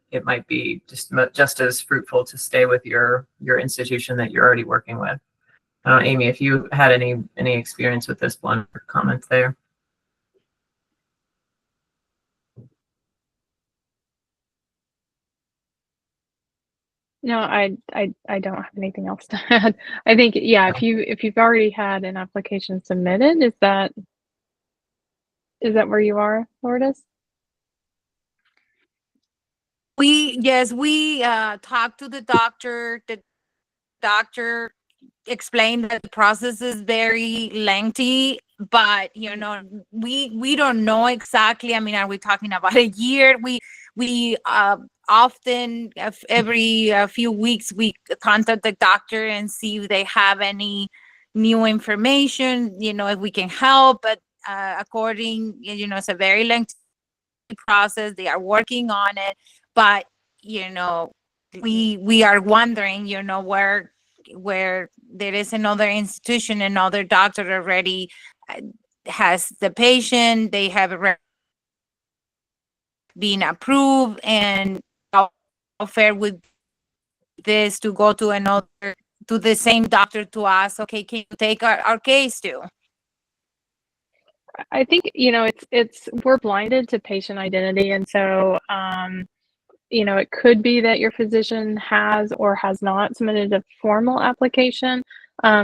[SPEAKER 3] just as fruitful to stay with your institution that you're already working with. Amy, if you had any experience with this one, comment there.
[SPEAKER 2] No, I don't have anything else to add. I think, yeah, if you've already had an application submitted, is that where you are, Lourdes?
[SPEAKER 7] We talked to the doctor. The doctor explained that the process is very lengthy, but we don't know exactly. I mean, are we talking about a year? We often every few weeks we contact the doctor and see if they have any new information, if we can help. But according, it's a very lengthy process. They are working on it, but we are wondering, where there is another institution, another doctor already has the patient, they have been approved, and how fair would this to go to the same doctor to ask, okay, can you take our case too?
[SPEAKER 2] I think, it's we're blinded to patient identity. And so, it could be that your physician has or has not submitted a formal application.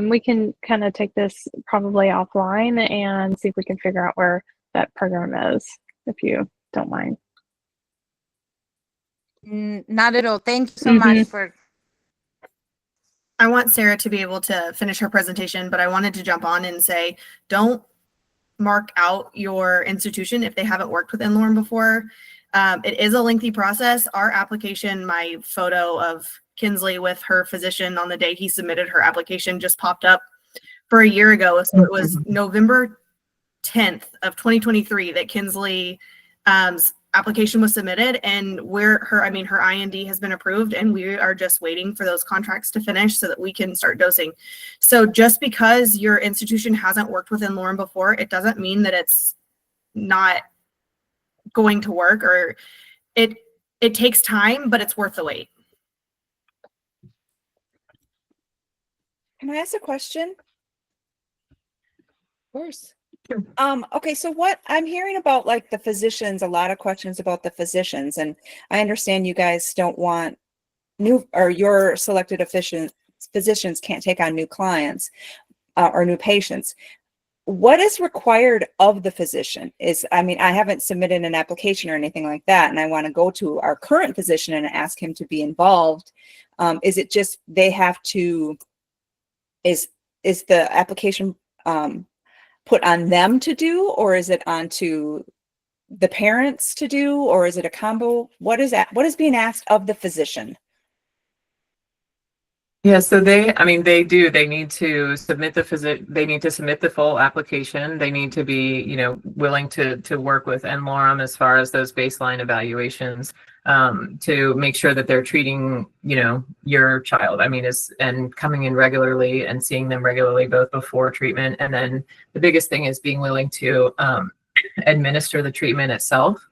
[SPEAKER 2] We can kind of take this probably offline and see if we can figure out where that program is, if you don't mind.
[SPEAKER 7] Not at all. Thank you so much for.
[SPEAKER 8] I want Sarah to be able to finish her presentation, but I wanted to jump on and say, don't mark out your institution if they haven't worked with n-Lorem before. It is a lengthy process. Our application, my photo of Kinsley with her physician on the day he submitted her application just popped up for a year ago. So it was November 10th of 2023 that Kinsley application was submitted, and her IND has been approved, and we are just waiting for those contracts to finish so that we can start dosing. So just because your institution hasn't worked with n-Lorem before, it doesn't mean that it's not going to work, or it takes time, but it's worth the wait.
[SPEAKER 9] Can I ask a question?
[SPEAKER 1] Of course.
[SPEAKER 9] Okay, so what I'm hearing about, like, the physicians, a lot of questions about the physicians, and I understand you guys don't want new, or your selected physicians can't take on new clients or new patients. What is required of the physician is, I mean, I haven't submitted an application or anything like that, and I want to go to our current physician and ask him to be involved. Is it just they have to, is the application put on them to do, or is it onto the parents to do, or is it a combo? What is that? What is being asked of the physician?
[SPEAKER 3] Yeah, so they need to submit the full application. They need to be, willing to work with n-Lorem as far as those baseline evaluations, to make sure that they're treating, your child. And coming in regularly and seeing them regularly, both before treatment. And then the biggest thing is being willing to administer the treatment itself.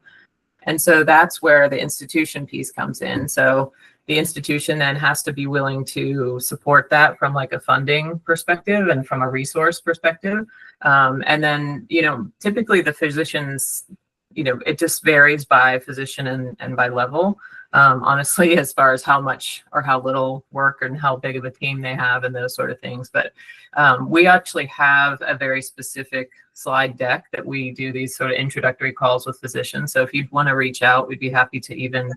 [SPEAKER 3] And so that's where the institution piece comes in. So the institution then has to be willing to support that from, like, a funding perspective and from a resource perspective. And then, typically the physicians, it just varies by physician and by level, honestly, as far as how much or how little work and how big of a team they have and those sort of things. But we actually have a very specific slide deck that we do these sort of introductory calls with physicians. So if you'd want to reach out, we'd be happy to even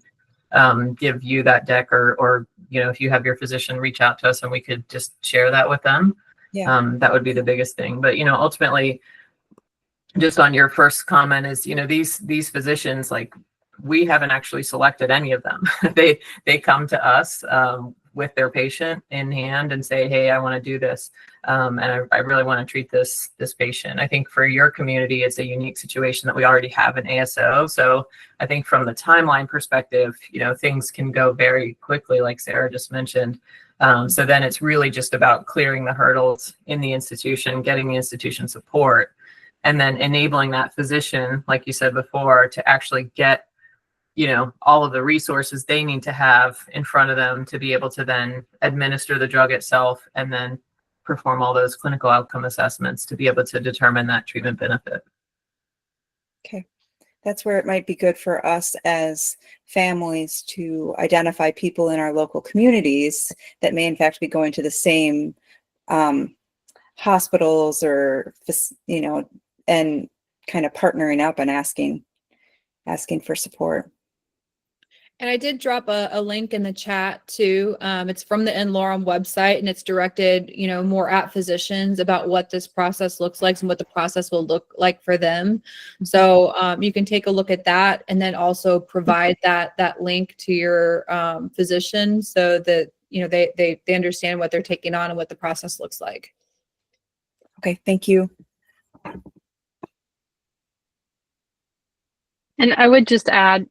[SPEAKER 3] give you that deck, or if you have your physician reach out to us and we could just share that with them.
[SPEAKER 9] Yeah.
[SPEAKER 3] That would be the biggest thing. But ultimately, just on your first comment is, these physicians, like, we haven't actually selected any of them. they come to us with their patient in hand and say, hey, I want to do this, and I really want to treat this patient. I think for your community, it's a unique situation that we already have an ASO. So I think from the timeline perspective, things can go very quickly, like Sarah just mentioned. So then it's really just about clearing the hurdles in the institution, getting the institution support, and then enabling that physician, like you said before, to actually get all of the resources they need to have in front of them to be able to then administer the drug itself and then perform all those clinical outcome assessments to be able to determine that treatment benefit.
[SPEAKER 9] Okay. That's where it might be good for us as families to identify people in our local communities that may in fact be going to the same hospitals, or, and kind of partnering up and asking for support.
[SPEAKER 1] And I did drop a link in the chat too. It's from the n-Lorem website, and it's directed, more at physicians about what this process looks like and what the process will look like for them. So you can take a look at that, and then also provide that link to your physician so that they understand what they're taking on and what the process looks like.
[SPEAKER 9] Okay, thank you.
[SPEAKER 2] And I would just add,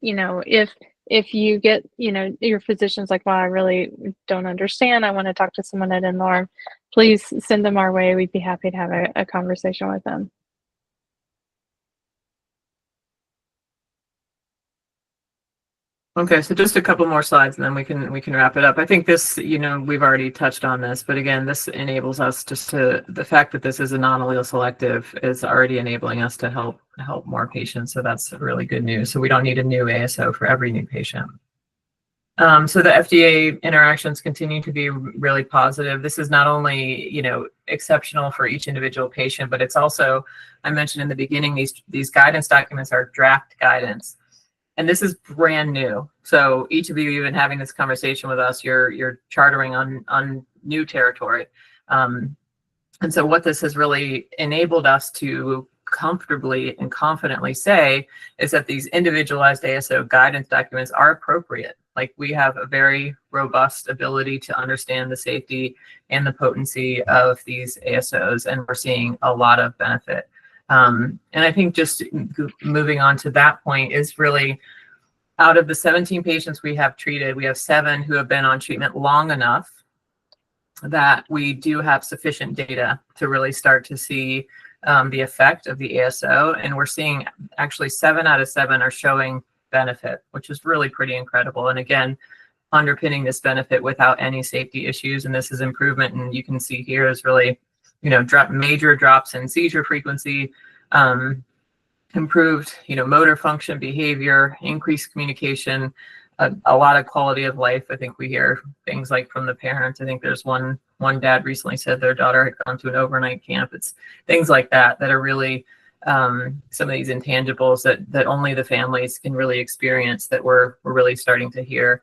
[SPEAKER 2] if you get, your physician's like, well, I really don't understand, I want to talk to someone at n-Lorem, please send them our way. We'd be happy to have a conversation with them.
[SPEAKER 3] Okay, so just a couple more slides and then we can wrap it up. I think this, we've already touched on this, but again, this enables us just to, the fact that this is a non-allele selective is already enabling us to help more patients. So that's really good news. So we don't need a new ASO for every new patient. So the FDA interactions continue to be really positive. This is not only, exceptional for each individual patient, but it's also, I mentioned in the beginning, these guidance documents are draft guidance. And this is brand new. So each of you, even having this conversation with us, you're chartering on new territory. And so what this has really enabled us to comfortably and confidently say is that these individualized ASO guidance documents are appropriate. Like, we have a very robust ability to understand the safety and the potency of these ASOs, and we're seeing a lot of benefit. And I think just moving on to that point is really, out of the 17 patients we have treated, we have 7 who have been on treatment long enough that we do have sufficient data to really start to see the effect of the ASO. And we're seeing actually 7 out of 7 are showing benefit, which is really pretty incredible. And again, underpinning this benefit without any safety issues. And this is improvement. And you can see here is really, major drops in seizure frequency, improved, motor function, behavior, increased communication, a lot of quality of life. I think we hear things like from the parents. I think there's one dad recently said their daughter had gone to an overnight camp. It's things like that are really some of these intangibles that only the families can really experience, that we're really starting to hear.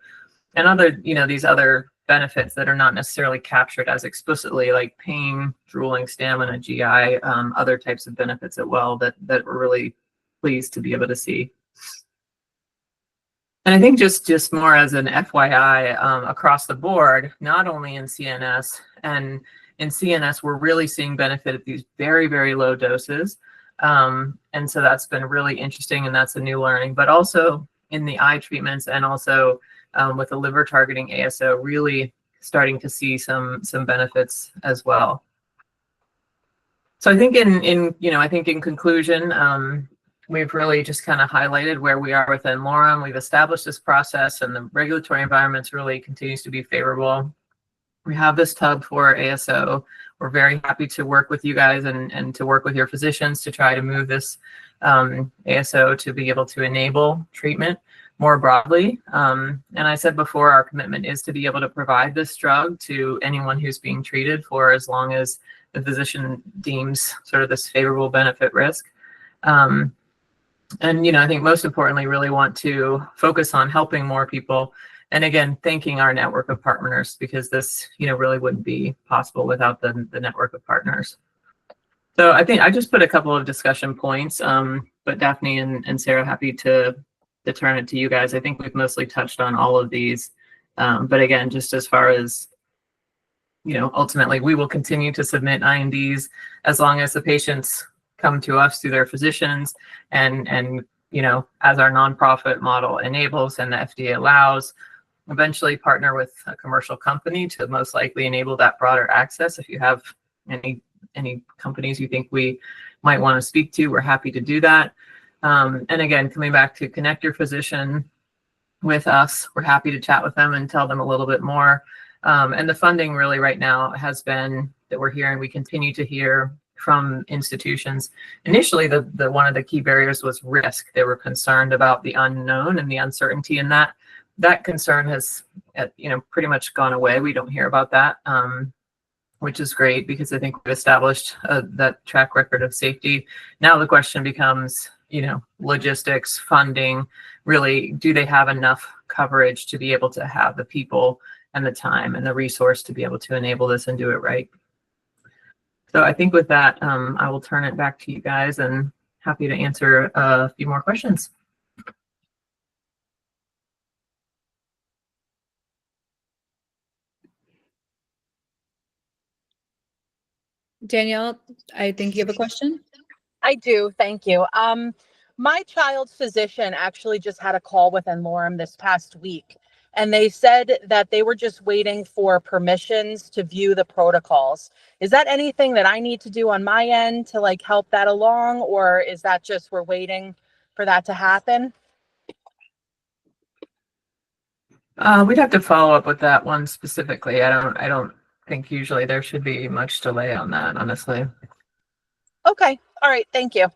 [SPEAKER 3] And other, these other benefits that are not necessarily captured as explicitly, like pain, drooling, stamina, GI, other types of benefits as well that we're really pleased to be able to see. And I think just more as an FYI, across the board, not only in CNS, and in CNS, we're really seeing benefit at these very, very low doses. And so that's been really interesting, and that's a new learning, but also in the eye treatments, and also with the liver targeting ASO, really starting to see some benefits as well. So I think in conclusion, we've really just kind of highlighted where we are with n-Lorem. We've established this process, and the regulatory environment really continues to be favorable. We have this TUBB4 ASO. We're very happy to work with you guys and to work with your physicians to try to move this ASO to be able to enable treatment more broadly. And I said before, our commitment is to be able to provide this drug to anyone who's being treated for as long as the physician deems sort of this favorable benefit risk. And, I think most importantly, really want to focus on helping more people. And again, thanking our network of partners, because this, really wouldn't be possible without the network of partners. So I think I just put a couple of discussion points, but Daphne and Sarah, happy to turn it to you guys. I think we've mostly touched on all of these. But again, just as far as, ultimately, we will continue to submit INDs as long as the patients come to us through their physicians, and as our nonprofit model enables and the FDA allows, eventually partner with a commercial company to most likely enable that broader access. If you have any companies you think we might want to speak to, we're happy to do that. And again, coming back to connect your physician with us, we're happy to chat with them and tell them a little bit more. And the funding really right now has been that we're hearing, we continue to hear from institutions. Initially, the one of the key barriers was risk. They were concerned about the unknown and the uncertainty, and that concern has pretty much gone away. We don't hear about that, which is great, because I think we've established that track record of safety. Now the question becomes, logistics, funding. Really, do they have enough coverage to be able to have the people and the time and the resource to be able to enable this and do it right? So I think with that, I will turn it back to you guys, and happy to answer a few more questions.
[SPEAKER 1] Danielle, I think you have a question.
[SPEAKER 10] I do, thank you. My child's physician actually just had a call with n-Lorem this past week, and they said that they were just waiting for permissions to view the protocols. Is that anything that I need to do on my end to help that along, or is that just we're waiting for that to happen?
[SPEAKER 3] We'd have to follow up with that one specifically. I don't think usually there should be much delay on that, honestly.
[SPEAKER 10] Okay, all right, thank you.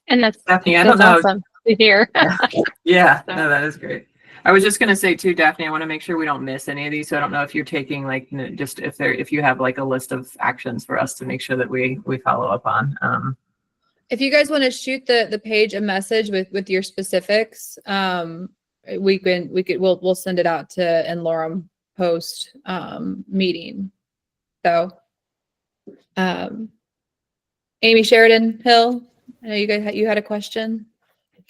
[SPEAKER 2] And that's
[SPEAKER 3] Daphne, I don't know.
[SPEAKER 2] awesome to hear.
[SPEAKER 3] Yeah, no, that is great. I was just going to say too, Daphne, I want to make sure we don't miss any of these. So I don't know if you're taking just if you have a list of actions for us to make sure that we follow up on.
[SPEAKER 1] If you guys want to shoot the page a message with your specifics, we'll send it out to n-Lorem post meeting. So Amy Sheridan Hill, I know you had a question.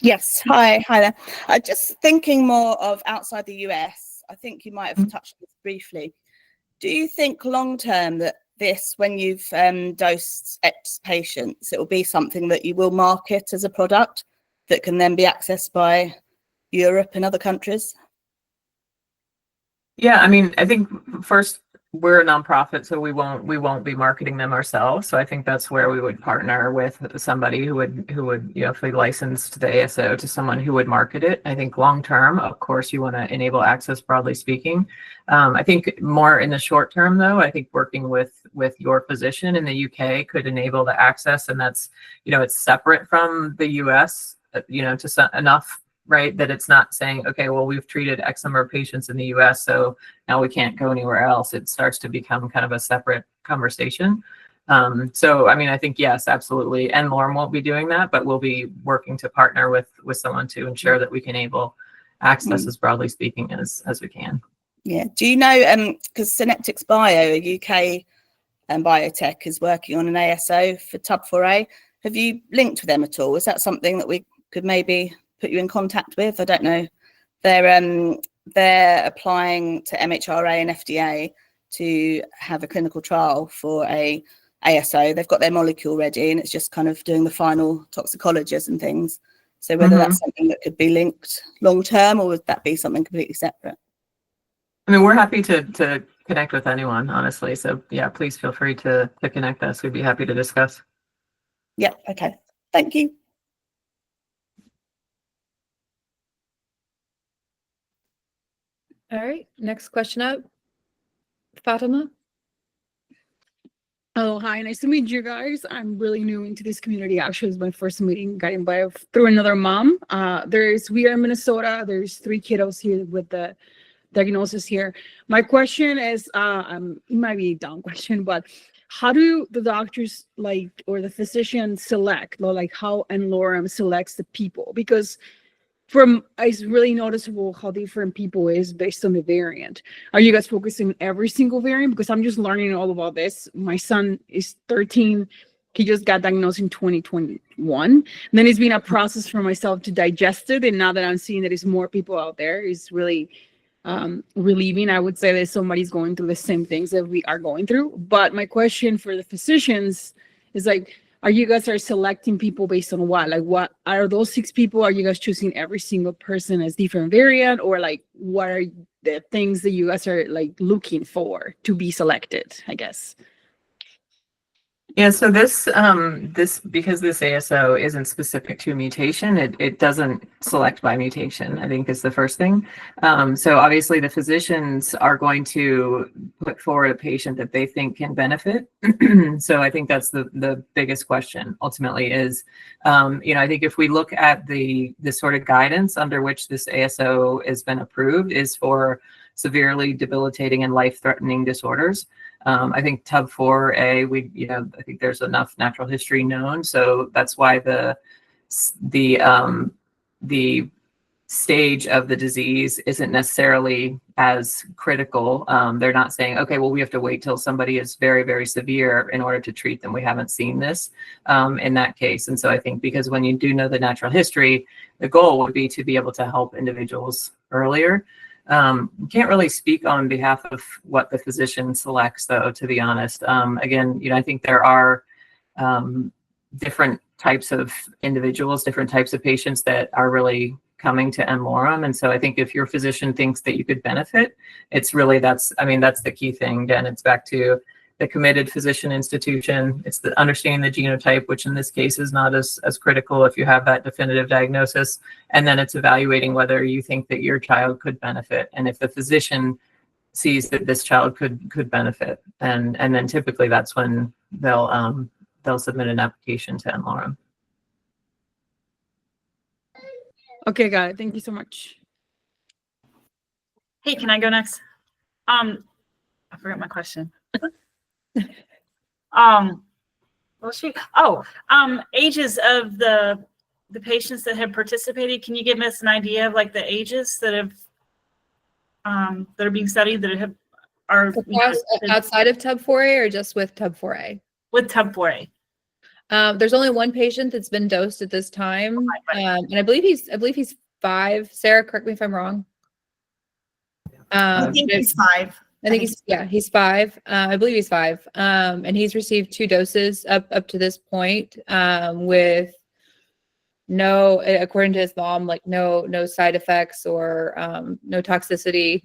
[SPEAKER 11] Yes, hi there. Just thinking more of outside the US, I think you might have touched on this briefly. Do you think long term that this, when you've dosed X patients, it will be something that you will market as a product that can then be accessed by Europe and other countries?
[SPEAKER 3] Yeah, I mean, I think first, we're a nonprofit, so we won't be marketing them ourselves. So I think that's where we would partner with somebody who would if we licensed the ASO to someone who would market it. I think long term, of course, you want to enable access, broadly speaking. I think more in the short term, though, I think working with your physician in the UK could enable the access, and that's it's separate from the US, to enough. Right, that it's not saying, okay, well, we've treated X number of patients in the US, so now we can't go anywhere else. It starts to become kind of a separate conversation. So, I mean, I think, yes, absolutely. n-Lorem won't be doing that, but we'll be working to partner with someone to ensure that we can enable access as broadly speaking as we can.
[SPEAKER 11] Yeah. Do you know, because Synaptics Bio, a UK biotech, is working on an ASO for TUBB4A. Have you linked with them at all? Is that something that we could maybe put you in contact with? I don't know. They're applying to MHRA and FDA to have a clinical trial for a ASO. They've got their molecule ready, and it's just kind of doing the final toxicologies and things. So whether that's something that could be linked long term, or would that be something completely separate?
[SPEAKER 3] I mean, we're happy to connect with anyone, honestly. So yeah, please feel free to connect us. We'd be happy to discuss.
[SPEAKER 11] Yeah. Okay. Thank you.
[SPEAKER 12] All right, next question up. Fatima.
[SPEAKER 13] Oh, hi, nice to meet you guys. I'm really new into this community. Actually, it's my first meeting, got invited through another mom. We are in Minnesota. There's 3 kiddos here with the diagnosis here. My question is, it might be a dumb question, but how do the doctors or the physicians select, how n-Lorem selects the people? Because it's really noticeable how different people is based on the variant. Are you guys focusing on every single variant? Because I'm just learning all about this. My son is 13. He just got diagnosed in 2021. And then it's been a process for myself to digest it. And now that I'm seeing that there's more people out there, it's really relieving. I would say that somebody's going through the same things that we are going through. But my question for the physicians is are you guys selecting people based on what? What are those 6 people? Are you guys choosing every single person as different variant, or what are the things that you guys are looking for to be selected, I guess?
[SPEAKER 3] Yeah, so this because this ASO isn't specific to mutation, it doesn't select by mutation, I think is the first thing. So obviously the physicians are going to put forward a patient that they think can benefit. So I think that's the biggest question ultimately is, I think if we look at the sort of guidance under which this ASO has been approved is for severely debilitating and life-threatening disorders. I think TUBB4A, I think there's enough natural history known, so that's why the stage of the disease isn't necessarily as critical. They're not saying, okay, well, we have to wait till somebody is very, very severe in order to treat them. We haven't seen this in that case. And so I think because when you do know the natural history, the goal would be to be able to help individuals earlier. Can't really speak on behalf of what the physician selects, though, to be honest. Again, I think there are different types of individuals, different types of patients that are really coming to n-Lorem. And so I think if your physician thinks that you could benefit, it's really, that's the key thing. Again, it's back to the committed physician institution. It's the understanding the genotype, which in this case is not as critical if you have that definitive diagnosis. And then it's evaluating whether you think that your child could benefit. And if the physician sees that this child could benefit, and then typically that's when they'll submit an application to n-Lorem.
[SPEAKER 13] Okay, got it. Thank you so much.
[SPEAKER 6] Hey, can I go next? I forgot my question. Ages of the patients that have participated. Can you give us an idea of the ages that have that are being studied that are
[SPEAKER 12] outside of TUBB4A or just with TUBB4A?
[SPEAKER 6] With TUBB4A.
[SPEAKER 12] There's only one patient that's been dosed at this time, and I believe he's 5. Sarah, correct me if I'm wrong.
[SPEAKER 8] I think he's 5.
[SPEAKER 1] I think he's 5. I believe he's 5. And he's received 2 doses up to this point, with no, according to his mom, like no side effects or no toxicity.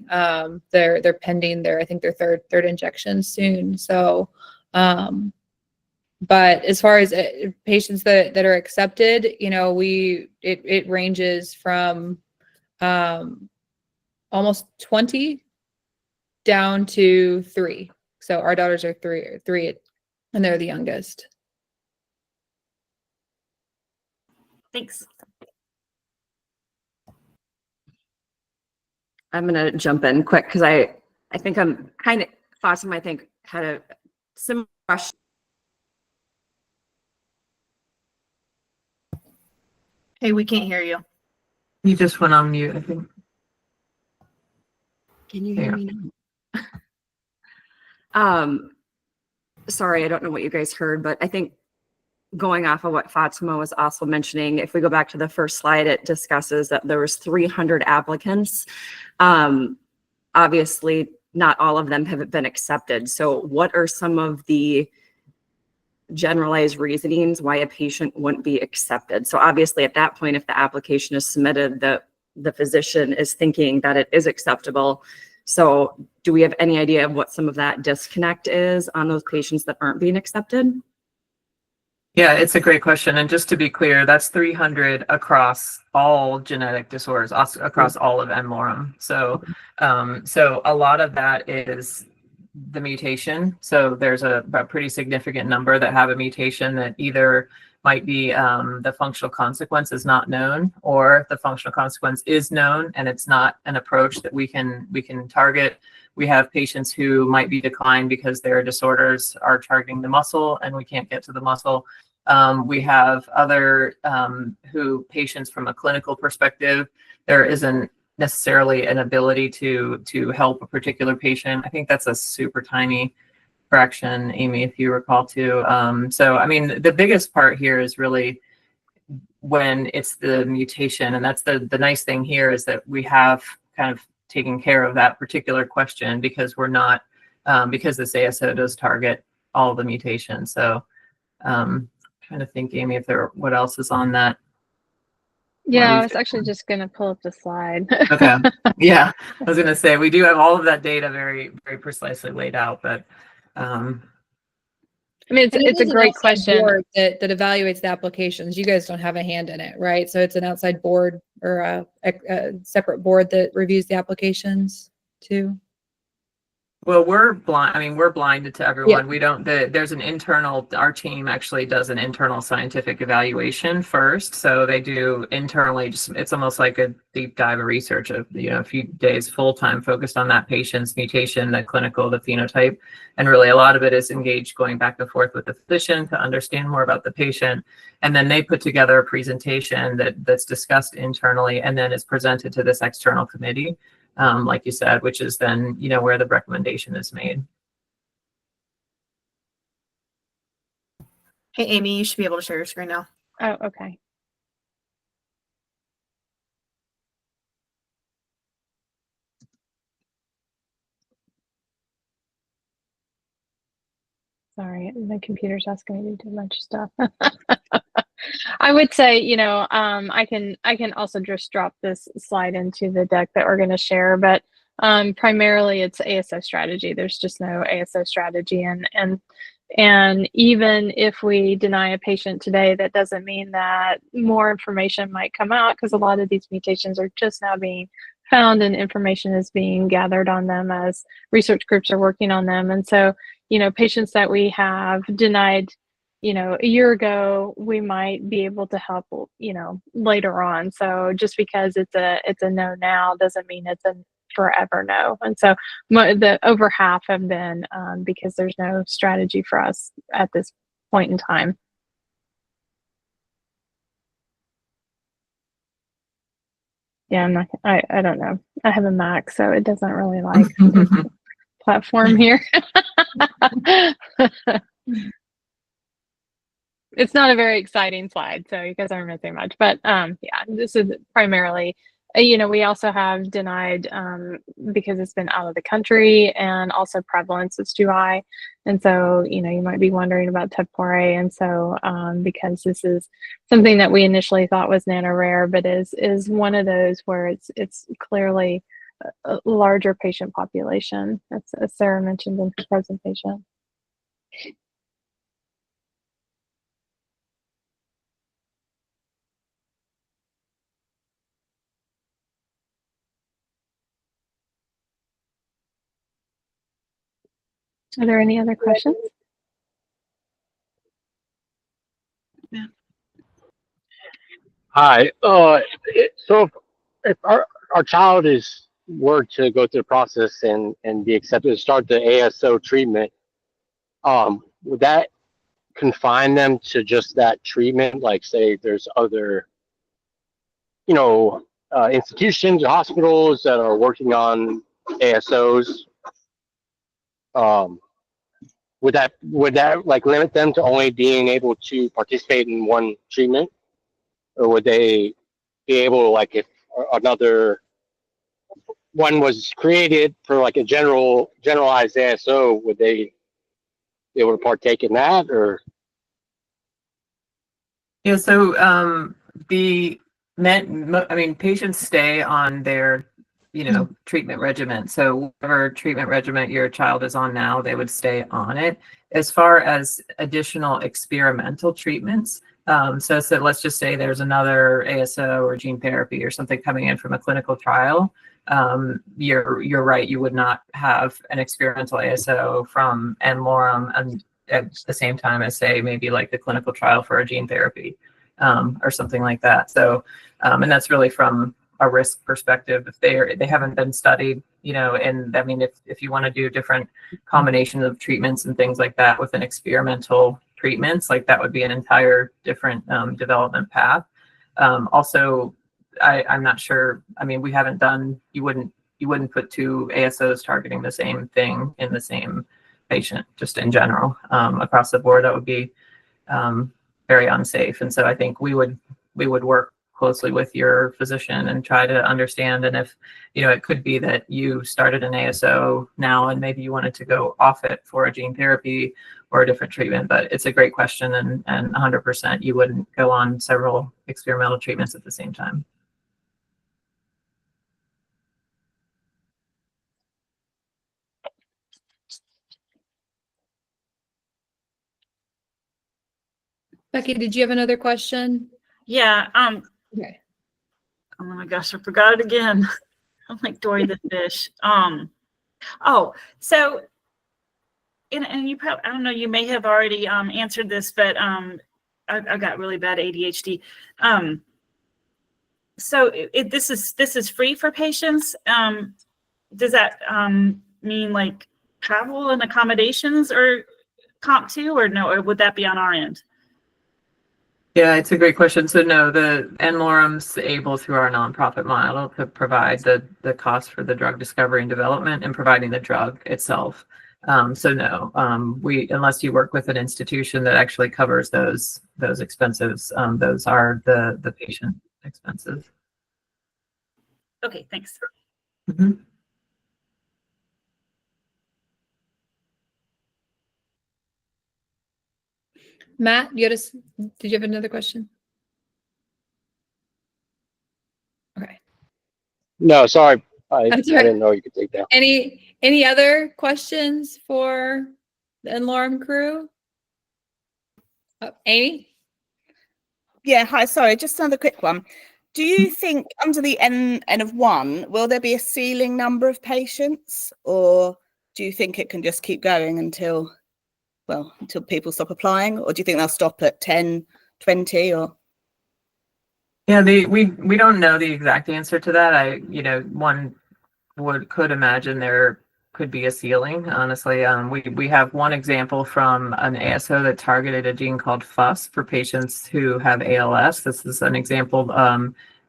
[SPEAKER 1] They're pending their, I think their third injection soon. So, but as far as patients that are accepted, you know, it ranges from almost 20 down to 3. So our daughters are 3, and they're the youngest.
[SPEAKER 6] Thanks.
[SPEAKER 14] I'm going to jump in quick because I think I'm kind of, Fatima, I think, had a similar question.
[SPEAKER 8] Hey, we can't hear you.
[SPEAKER 3] You just went on mute, I think.
[SPEAKER 14] Can you hear me now? Sorry, I don't know what you guys heard, but I think going off of what Fatima was also mentioning, if we go back to the first slide, it discusses that there was 300 applicants. Obviously, not all of them have been accepted. So what are some of the generalized reasonings why a patient wouldn't be accepted? So obviously at that point, if the application is submitted, the physician is thinking that it is acceptable. So do we have any idea of what some of that disconnect is on those patients that aren't being accepted?
[SPEAKER 3] Yeah, it's a great question. And just to be clear, that's 300 across all genetic disorders, across all of n-Lorem. So, so a lot of that is the mutation. So there's a pretty significant number that have a mutation that either might be the functional consequence is not known, or the functional consequence is known and it's not an approach that we can target. We have patients who might be declined because their disorders are targeting the muscle and we can't get to the muscle. We have other patients from a clinical perspective, there isn't necessarily an ability to help a particular patient. I think that's a super tiny fraction, Amy, if you recall too. So, I mean, the biggest part here is really when it's the mutation. And that's the nice thing here is that we have kind of taken care of that particular question because we're not, because this ASO does target all the mutations. So trying to think, Amy, if what else is on that.
[SPEAKER 2] Yeah, I was actually just going to pull up the slide.
[SPEAKER 3] Okay. Yeah, I was going to say, we do have all of that data very, very precisely laid out, but
[SPEAKER 2] I mean, it's a great question.
[SPEAKER 1] Board that evaluates the applications. You guys don't have a hand in it, right? So it's an outside board or a separate board that reviews the applications too.
[SPEAKER 3] Well, we're blind. I mean, we're blinded to everyone.
[SPEAKER 1] Yeah.
[SPEAKER 3] We don't, there's an internal, our team actually does an internal scientific evaluation first. So they do internally, just, it's almost like a deep dive of research of, you know, a few days full-time focused on that patient's mutation, the clinical, the phenotype. And really a lot of it is engaged going back and forth with the physician to understand more about the patient. And then they put together a presentation that's discussed internally and then is presented to this external committee. Like you said, which is then, you know, where the recommendation is made.
[SPEAKER 8] Hey, Amy, you should be able to share your screen now.
[SPEAKER 2] Oh, okay. Sorry, my computer's asking me to do a bunch of stuff. I would say, you know, I can also just drop this slide into the deck that we're going to share, but primarily it's ASO strategy. There's just no ASO strategy, and even if we deny a patient today, that doesn't mean that more information might come out, because a lot of these mutations are just now being found and information is being gathered on them as research groups are working on them. And so, you know, patients that we have denied, you know, a year ago, we might be able to help, you know, later on. So just because it's a no now doesn't mean it's a forever no. And so the over half have been because there's no strategy for us at this point in time. Yeah, I don't know. I have a Mac, so it doesn't really like platform here. It's not a very exciting slide, so you guys aren't missing much. But yeah, this is primarily we also have denied because it's been out of the country, and also prevalence is too high. And so, you might be wondering about TUBB4A. And so, because this is something that we initially thought was nano-rare, but is one of those where it's clearly a larger patient population, as Sarah mentioned in her presentation. Are there any other questions?
[SPEAKER 6] Yeah.
[SPEAKER 15] Hi. So if our child were to go through the process and be accepted to start the ASO treatment, would that confine them to just that treatment? Like, say, there's other, institutions or hospitals that are working on ASOs. Would that like limit them to only being able to participate in one treatment, or would they be able to, like, if another one was created for like a generalized ASO, would they be able to partake in that? Or
[SPEAKER 3] Yeah, so patients stay on their, treatment regimen. So whatever treatment regimen your child is on now, they would stay on it. As far as additional experimental treatments, so let's just say there's another ASO or gene therapy or something coming in from a clinical trial. You're right. You would not have an experimental ASO from n-Lorem and at the same time as, say, maybe like the clinical trial for a gene therapy or something like that. So, and that's really from a risk perspective. If they haven't been studied, and I mean, if you want to do different combinations of treatments and things like that within experimental treatments, like that would be an entire different development path. Also, I'm not sure. I mean, we haven't done. You wouldn't put two ASOs targeting the same thing in the same patient, just in general, across the board. That would be very unsafe. And so I think we would work closely with your physician and try to understand. And if, it could be that you started an ASO now and maybe you wanted to go off it for a gene therapy or a different treatment, but it's a great question, and 100% you wouldn't go on several experimental treatments at the same time.
[SPEAKER 12] Becky, did you have another question?
[SPEAKER 6] Yeah.
[SPEAKER 12] Okay.
[SPEAKER 6] Oh my gosh, I forgot it again. I'm like Dory the fish. So, and you probably, I don't know, you may have already answered this, but I got really bad ADHD. So this is free for patients. Does that mean like travel and accommodations or comp too, or no, or would that be on our end?
[SPEAKER 3] Yeah, it's a great question. So no, the n-Lorem's able through our nonprofit model to provide the cost for the drug discovery and development and providing the drug itself. So no, unless you work with an institution that actually covers those expenses, those are the patient expenses.
[SPEAKER 6] Okay, thanks.
[SPEAKER 3] Mm-hmm.
[SPEAKER 12] Matt, did you have another question? Okay.
[SPEAKER 15] no, sorry, I
[SPEAKER 12] That's right.
[SPEAKER 15] didn't know you could take that.
[SPEAKER 12] Any other questions for the n-Lorem crew? Amy?
[SPEAKER 11] Yeah, hi, sorry, just another quick one. Do you think under the N of 1, will there be a ceiling number of patients, or do you think it can just keep going until people stop applying, or do you think they'll stop at 10, 20, or?
[SPEAKER 3] Yeah, we don't know the exact answer to that. One could imagine there could be a ceiling. Honestly, we have one example from an ASO that targeted a gene called FUS for patients who have ALS. This is an example.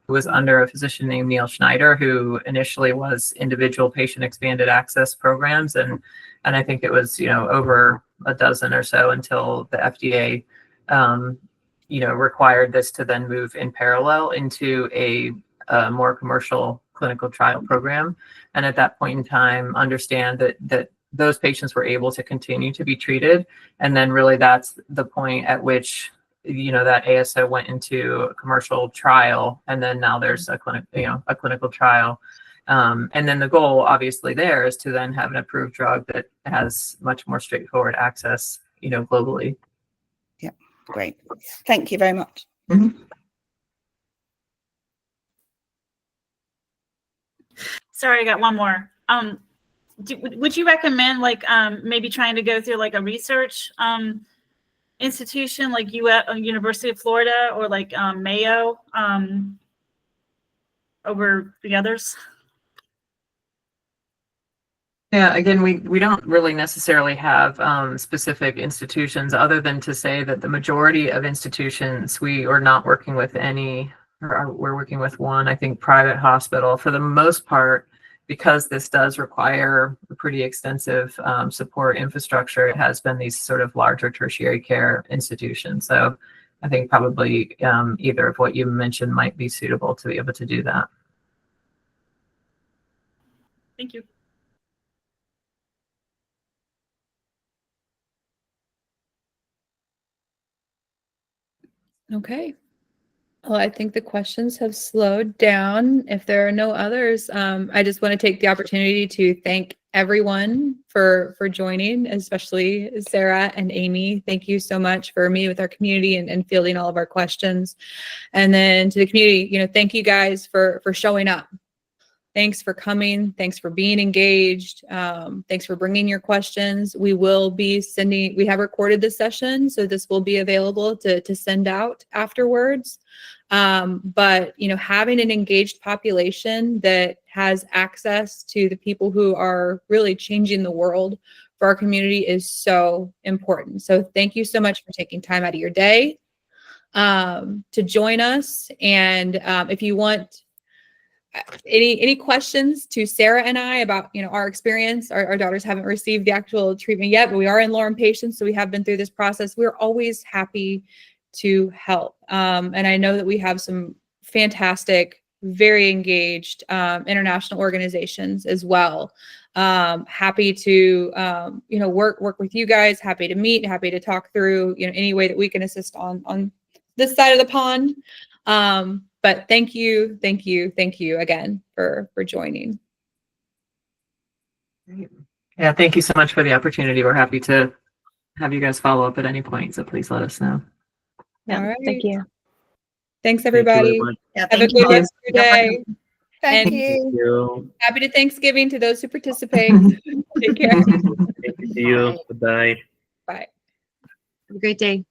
[SPEAKER 3] It was under a physician named Neil Schneider, who initially was individual patient expanded access programs, and I think it was over a dozen or so until the FDA required this to then move in parallel into a a more commercial clinical trial program. And at that point in time, understand that those patients were able to continue to be treated. And then really that's the point at which, that ASO went into a commercial trial. And then now there's a clinical trial. And then the goal obviously there is to then have an approved drug that has much more straightforward access, globally.
[SPEAKER 11] Yeah, great. Thank you very much.
[SPEAKER 3] Mm-hmm.
[SPEAKER 6] Sorry, I got one more. Would you recommend maybe trying to go through like a research institution like University of Florida or like Mayo over the others?
[SPEAKER 3] Yeah, again, we don't really necessarily have specific institutions other than to say that the majority of institutions, we are not working with any, or we're working with one, I think, private hospital for the most part, because this does require a pretty extensive support infrastructure. It has been these sort of larger tertiary care institutions. So I think probably either of what you mentioned might be suitable to be able to do that.
[SPEAKER 6] Thank you.
[SPEAKER 12] Okay. Well, I think the questions have slowed down. If there are no others, I just want to take the opportunity to thank everyone for joining, especially Sarah and Amy. Thank you so much for meeting with our community and fielding all of our questions. And then to the community, thank you guys for showing up. Thanks for coming. Thanks for being engaged. Thanks for bringing your questions. We will be we have recorded this session, so this will be available to send out afterwards. But, having an engaged population that has access to the people who are really changing the world for our community is so important. So thank you so much for taking time out of your day to join us. And if you want any questions to Sarah and I about, our experience, our daughters haven't received the actual treatment yet, but we are n-Lorem patients. So we have been through this process. We're always happy to help. And I know that we have some fantastic, very engaged international organizations as well. Happy to, work with you guys, happy to meet, happy to talk through, any way that we can assist on this side of the pond. But thank you again for joining.
[SPEAKER 3] Yeah, thank you so much for the opportunity. We're happy to have you guys follow up at any point, so please let us know.
[SPEAKER 2] Yeah,
[SPEAKER 12] All right.
[SPEAKER 2] thank you.
[SPEAKER 12] Thanks, everybody.
[SPEAKER 8] Yeah,
[SPEAKER 12] Have a
[SPEAKER 8] thank
[SPEAKER 12] good
[SPEAKER 8] you.
[SPEAKER 12] rest of your day.
[SPEAKER 11] Thank
[SPEAKER 12] And
[SPEAKER 11] you.
[SPEAKER 12] happy Thanksgiving to those who participate. Take care.
[SPEAKER 4] Thank you. Goodbye.
[SPEAKER 12] Bye.
[SPEAKER 16] Have a great day.